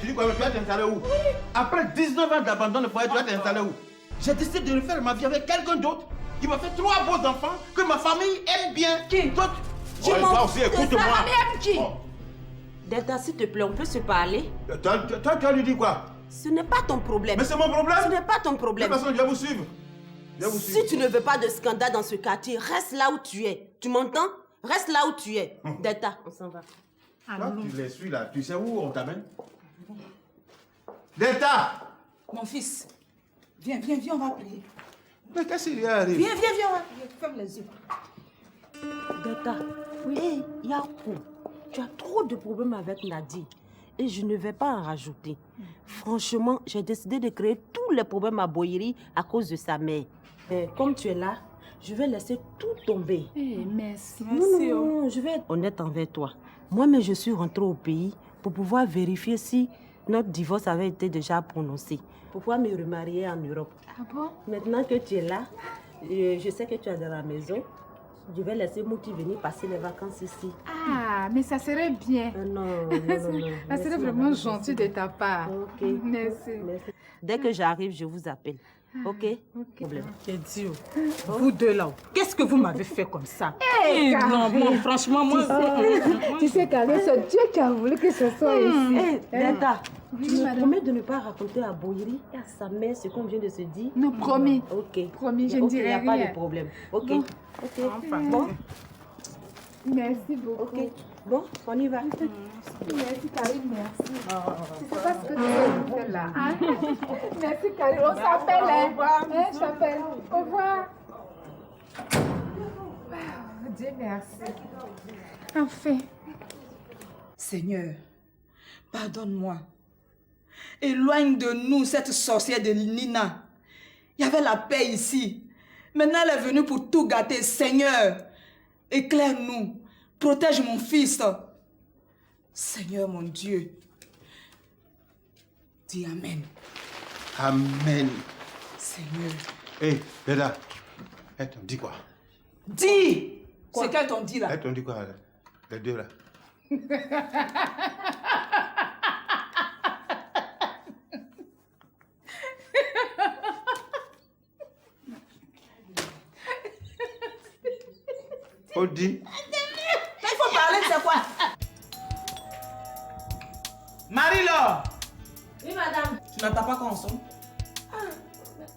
Tu dis quoi même? Tu vas t'installer où? Après 19 ans d'abandon de foyer, tu vas t'installer où? J'ai décidé de refaire ma vie avec quelqu'un d'autre qui m'a fait 3 beaux enfants que ma famille aime bien. Qui? Toi, toi aussi, écoute-moi. Ta famille aime qui? Delta, s'il te plaît, on peut se parler? Toi, tu as lui dit quoi? Ce n'est pas ton problème. Mais c'est mon problème. Ce n'est pas ton problème. De toute façon, je vais vous suivre. Si tu ne veux pas de scandale dans ce quartier, reste là où tu es. Tu m'entends? Reste là où tu es. Delta, on s'en va. Toi, tu les suis là. Tu sais où on t'amène? Delta! Mon fils, viens, on va prier. Mais qu'est-ce qu'il y a arrivé? Viens, on va prier. Ferme les yeux. Delta, oui. Yakou, tu as trop de problèmes avec Nadie. Et je ne vais pas en rajouter. Franchement, j'ai décidé de créer tous les problèmes à Boiri à cause de sa mère. Et comme tu es là, je vais laisser tout tomber. Merci. Non, je vais être honnête envers toi. Moi-même, je suis rentrée au pays pour pouvoir vérifier si notre divorce avait été déjà prononcé. Pour pouvoir me remarier en Europe. Ah bon? Maintenant que tu es là, je sais que tu es dans la maison. Je vais laisser Mouti venir passer les vacances ici. Ah, mais ça serait bien. Non. Ça serait vraiment gentil de ta part. Ok. Merci. Dès que j'arrive, je vous appelle. Ok? Problème. Dieu. Vous deux là, qu'est-ce que vous m'avez fait comme ça? Non, moi, franchement, moi... Tu sais, Karine, c'est Dieu qui a voulu que ce soit ici. Delta, tu me promets de ne pas raconter à Boiri et à sa mère ce qu'on vient de se dire? Non, promis. Ok. Promis, je ne dirai rien. Il n'y a pas de problème. Ok. Bon. Ok. Bon. Merci beaucoup. Ok. Bon, on y va. Merci Karine, merci. Tu sais pas ce que tu fais là. Hein? Merci Karine, on s'appelle. Au revoir. Je t'appelle. Au revoir. Wow, Dieu merci. Enfin. Seigneur, pardonne-moi. Éloigne de nous cette sorcière de Nina. Il y avait la paix ici. Maintenant, elle est venue pour tout gâter. Seigneur, éclaire-nous. Protège mon fils. Seigneur, mon Dieu. Dis Amen. Amen. Seigneur. Hé, Bella, elle t'ont dit quoi? Dis! C'est qu'elle t'ont dit là? Elle t'ont dit quoi, les deux là? On dit? Il faut parler, c'est quoi? Marie-Laure! Oui, madame. Tu n'entends pas quand on sonne?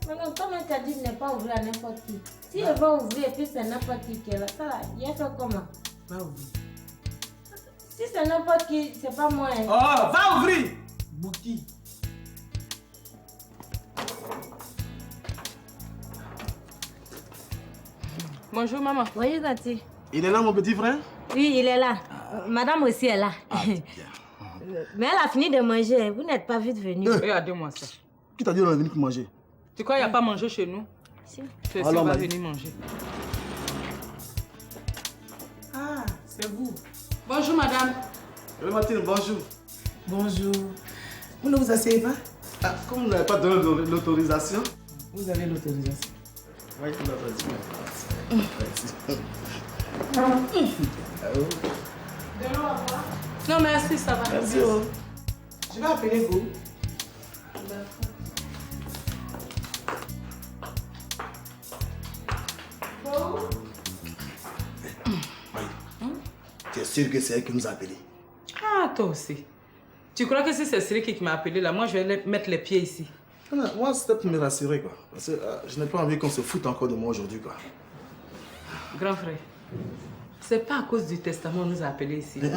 Madame, comme elle t'a dit de ne pas ouvrir à n'importe qui. Si elle va ouvrir et puis c'est n'importe qui est là, ça là, il a fait comment? Va ouvrir. Si c'est n'importe qui, c'est pas moi. Hein. Oh, va ouvrir! Bouki. Bonjour, maman. Bonjour, Tati. Il est là, mon petit frère? Oui, il est là. Madame aussi est là. Mais elle a fini de manger. Vous n'êtes pas vite venu. Regardez-moi ça. Qui t'a dit qu'on est venu pour manger? Tu crois qu'il n'y a pas mangé chez nous? Si. C'est si on va venir manger. Ah, c'est vous. Bonjour, madame. Oui, Mathilde, bonjour. Bonjour. Vous ne vous asseyez pas? Ah, comme vous n'avez pas donné l'autorisation. Vous avez l'autorisation. Oui, il m'a dit. Non, merci, ça va. Merci. Je vais appeler vous. Tu es sûr que c'est elle qui nous a appelés? Ah, toi aussi. Tu crois que si c'est Siriki qui m'a appelé là, moi je vais mettre les pieds ici. Non, moi, c'était pour me rassurer, quoi. Parce que je n'ai pas envie qu'on se foute encore de moi aujourd'hui, quoi. Grand frère, c'est pas à cause du testament qu'on nous a appelés ici. Vous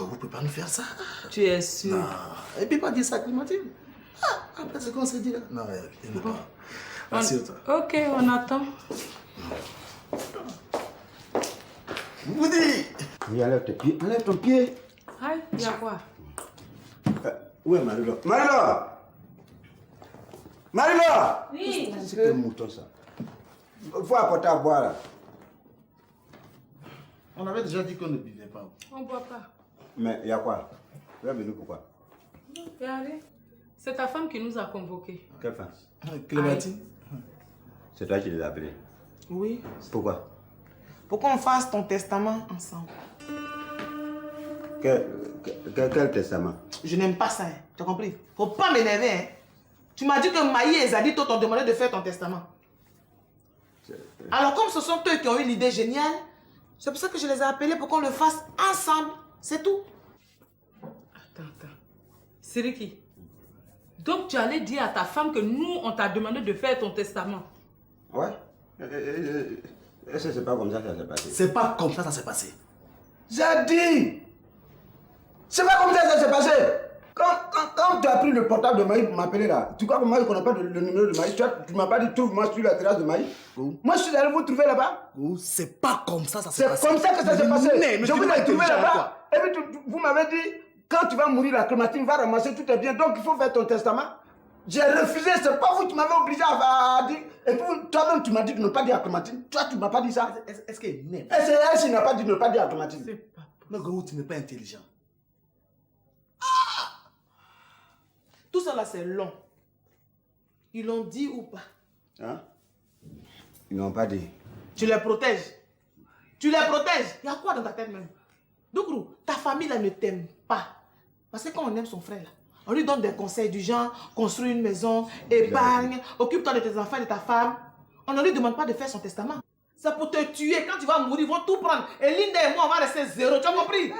ne pouvez pas nous faire ça? Tu es sûr? Non. Et puis pas dire ça, Clémentine. Ah, après ce qu'on s'est dit là. Non, il n'est pas. Rassure-toi. Ok, on attend. Vous dites. Oui, enlève tes pieds. Enlève ton pied. Aïe, il y a quoi? Où est Marie-Laure? Marie-Laure! Marie-Laure! Oui. C'est quel mouton ça? Faut apporter à boire là. On avait déjà dit qu'on ne buvait pas. On ne boit pas. Mais il y a quoi? Tu es venu pourquoi? Regardez, c'est ta femme qui nous a convoqués. Quelle femme? Clémentine. C'est toi qui les as appelés? Oui. Pourquoi? Pour qu'on fasse ton testament ensemble. Quel testament? Je n'aime pas ça, hein. Tu as compris? Faut pas m'énerver, hein. Tu m'as dit que Maï et Zadito t'ont demandé de faire ton testament. Alors comme ce sont eux qui ont eu l'idée géniale, c'est pour ça que je les ai appelés pour qu'on le fasse ensemble. C'est tout. Attends. Siriki, donc tu allais dire à ta femme que nous, on t'a demandé de faire ton testament. Ouais. C'est pas comme ça que ça s'est passé. C'est pas comme ça que ça s'est passé. J'ai dit! C'est pas comme ça que ça s'est passé! Quand tu as pris le portable de Maï pour m'appeler là, tu crois que moi je connais pas le numéro de Maï? Tu m'as pas dit trouve-moi sur la terrasse de Maï? Moi je suis allé vous trouver là-bas? C'est pas comme ça que ça s'est passé. C'est comme ça que ça s'est passé. Mais Je vous ai trouvé là-bas. Et puis vous m'avez dit, quand tu vas mourir, la Clémentine va ramasser tout tes biens, donc il faut faire ton testament. J'ai refusé, c'est pas vous qui m'avez obligé à dire. Et puis toi-même tu m'as dit de ne pas dire à Clémentine. Toi tu m'as pas dit ça. Est-ce qu'elle est née? C'est elle qui n'a pas dit de ne pas dire à Clémentine. Mais Gros, tu n'es pas intelligent. Tout ça là c'est long. Ils l'ont dit ou pas? Hein? Ils n'ont pas dit. Tu les protèges. Tu les protèges. Il y a quoi dans ta tête même? Dougrou, ta famille là ne t'aime pas. Parce que quand on aime son frère là, on lui donne des conseils du genre, construis une maison, épargne, occupe-toi de tes enfants et de ta femme. On ne lui demande pas de faire son testament. C'est pour te tuer. Quand tu vas mourir, ils vont tout prendre. Et Linda et moi, on va rester zéro. Tu as compris?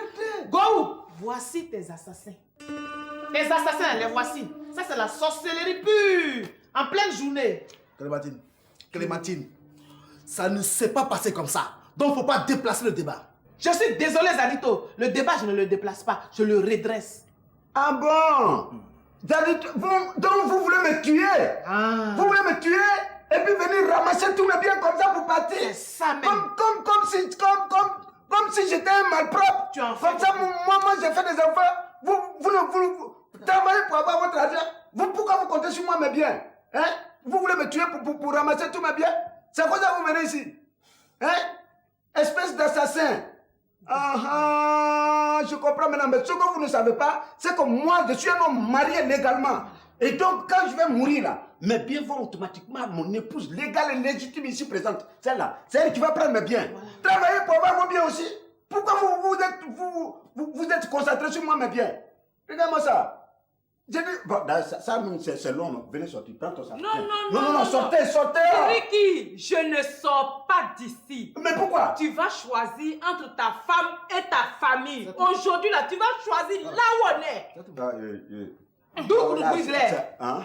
Go! Voici tes assassins. Tes assassins, les voici. Ça, c'est la sorcellerie pure. En pleine journée. Clémentine, ça ne s'est pas passé comme ça. Donc, il ne faut pas déplacer le débat. Je suis désolé, Zadito. Le débat, je ne le déplace pas. Je le redresse. Ah bon? Zadito, donc vous voulez me tuer? Vous voulez me tuer? Et puis venir ramasser tous mes biens comme ça pour partir? C'est ça même. Comme si j'étais un malpropre. Comme ça, moi j'ai fait des enfants. Vous travaillez pour avoir votre argent. Pourquoi vous comptez sur moi, mes biens. Hein? Vous voulez me tuer pour ramasser tous mes biens? C'est quoi ça vous venez ici? Hein? Espèce d'assassin. Je comprends maintenant. Mais ce que vous ne savez pas, c'est que moi, je suis un homme marié légalement. Et donc, quand je vais mourir là, mes biens vont automatiquement à mon épouse légale et légitime ici présente. Celle-là, c'est elle qui va prendre mes biens. Travaillez pour avoir vos biens aussi. Pourquoi vous êtes concentré sur moi, mes biens? Regardez-moi ça. J'ai dit, bon, ça c'est long. Venez sortir, prends ton sac. Non, sortez. Ricky, je ne sors pas d'ici. Mais pourquoi? Tu vas choisir entre ta femme et ta famille. Aujourd'hui, là, tu vas choisir là où on est. D'où vous hein?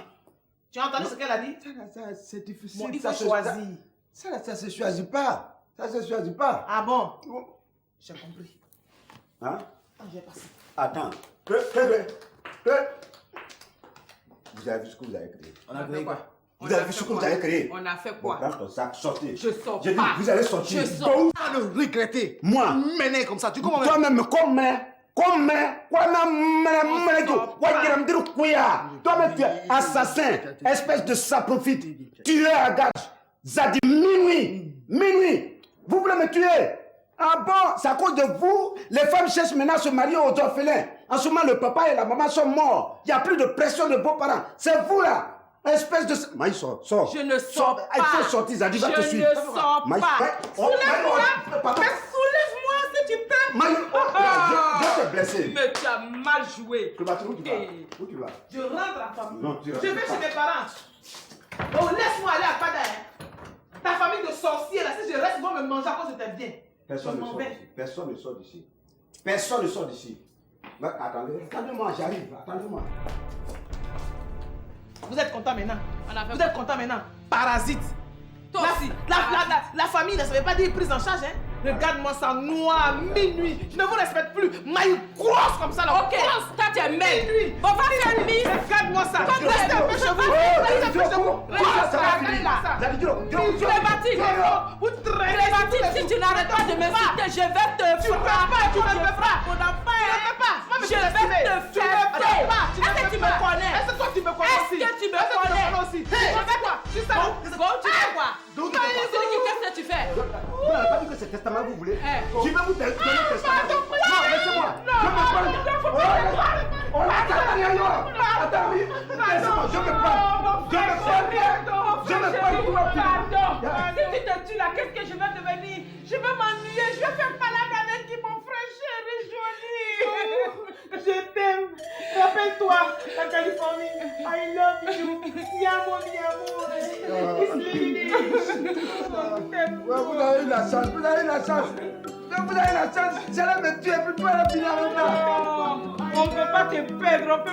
Tu as entendu ce qu'elle a dit? Ça, c'est difficile. Bon, il faut choisir. Ça se choisit pas. Ça se choisit pas. Ah bon? J'ai compris. Hein? J'ai passé. Attends. Vous avez vu ce que vous avez créé? On a créé quoi? Vous avez vu ce que vous avez créé? On a fait quoi? Prends ton sac, sortez. Je sors J'ai dit, pas. vous allez sortir. Je sors pas. Le regretter. Moi. Mener comme ça. Tu comprends? Toi-même, toi-même, tu es assassin, espèce de saprofite, tueur à gage. Zadi, minuit. Vous voulez me tuer? Ah bon, c'est à cause de vous, les femmes cherchent maintenant à se marier aux orphelins. En ce moment, le papa et la maman sont morts. Il n'y a plus de pression de beaux-parents. C'est vous là, espèce de... Maï, sors. Je ne sors pas. Il faut sortir, Zadi va te suivre. Je ne sors pas. Soulève-moi. Mais soulève-moi si tu peux. Maï, je t'ai blessé. Mais tu as mal joué. Où tu vas? Je rentre à la famille. Non, je vais chez mes parents. Oh, laisse-moi aller à Pada. Ta famille de sorciers là, si je reste, ils vont me manger à cause de tes biens. Personne ne sort d'ici. Personne ne sort d'ici. Attendez-moi, j'arrive. Attendez-moi. Vous êtes content maintenant? Vous êtes content maintenant? Parasite. La famille ne savait pas dire prise en charge, hein? Regarde-moi ça, noir, minuit. Je ne vous respecte plus. Maille grosse comme ça là. Ok, toi tu es maigre. On va faire mise. Regarde-moi ça. Restez un peu chez vous. Restez un peu chez vous. Clémentine, si tu n'arrêtes pas de m'insulter, je vais te frapper. Tu ne me frappes. On n'a pas. Je vais te frapper. Est-ce que tu me connais? Est-ce que toi tu me connais aussi? Est-ce que tu me connais? Tu fais quoi? Tu sais quoi? Tu fais quoi? Qu'est-ce que tu fais? Vous n'avez pas dit que c'est testament que vous voulez? Je vais vous donner le testament. Non, laissez-moi. Je me parle. Attends, oui. Laissez-moi, je me parle. Si tu te tues là, qu'est-ce que je vais devenir? Je vais m'ennuyer. Je vais faire palabra avec qui, mon frère chéri, joli. Je t'aime. Rappelle-toi, la Californie. I love you. Yamo. Vous avez eu la chance. Vous avez eu la chance. J'allais me tuer, puis toi, elle a fini avec moi. On ne peut pas te perdre.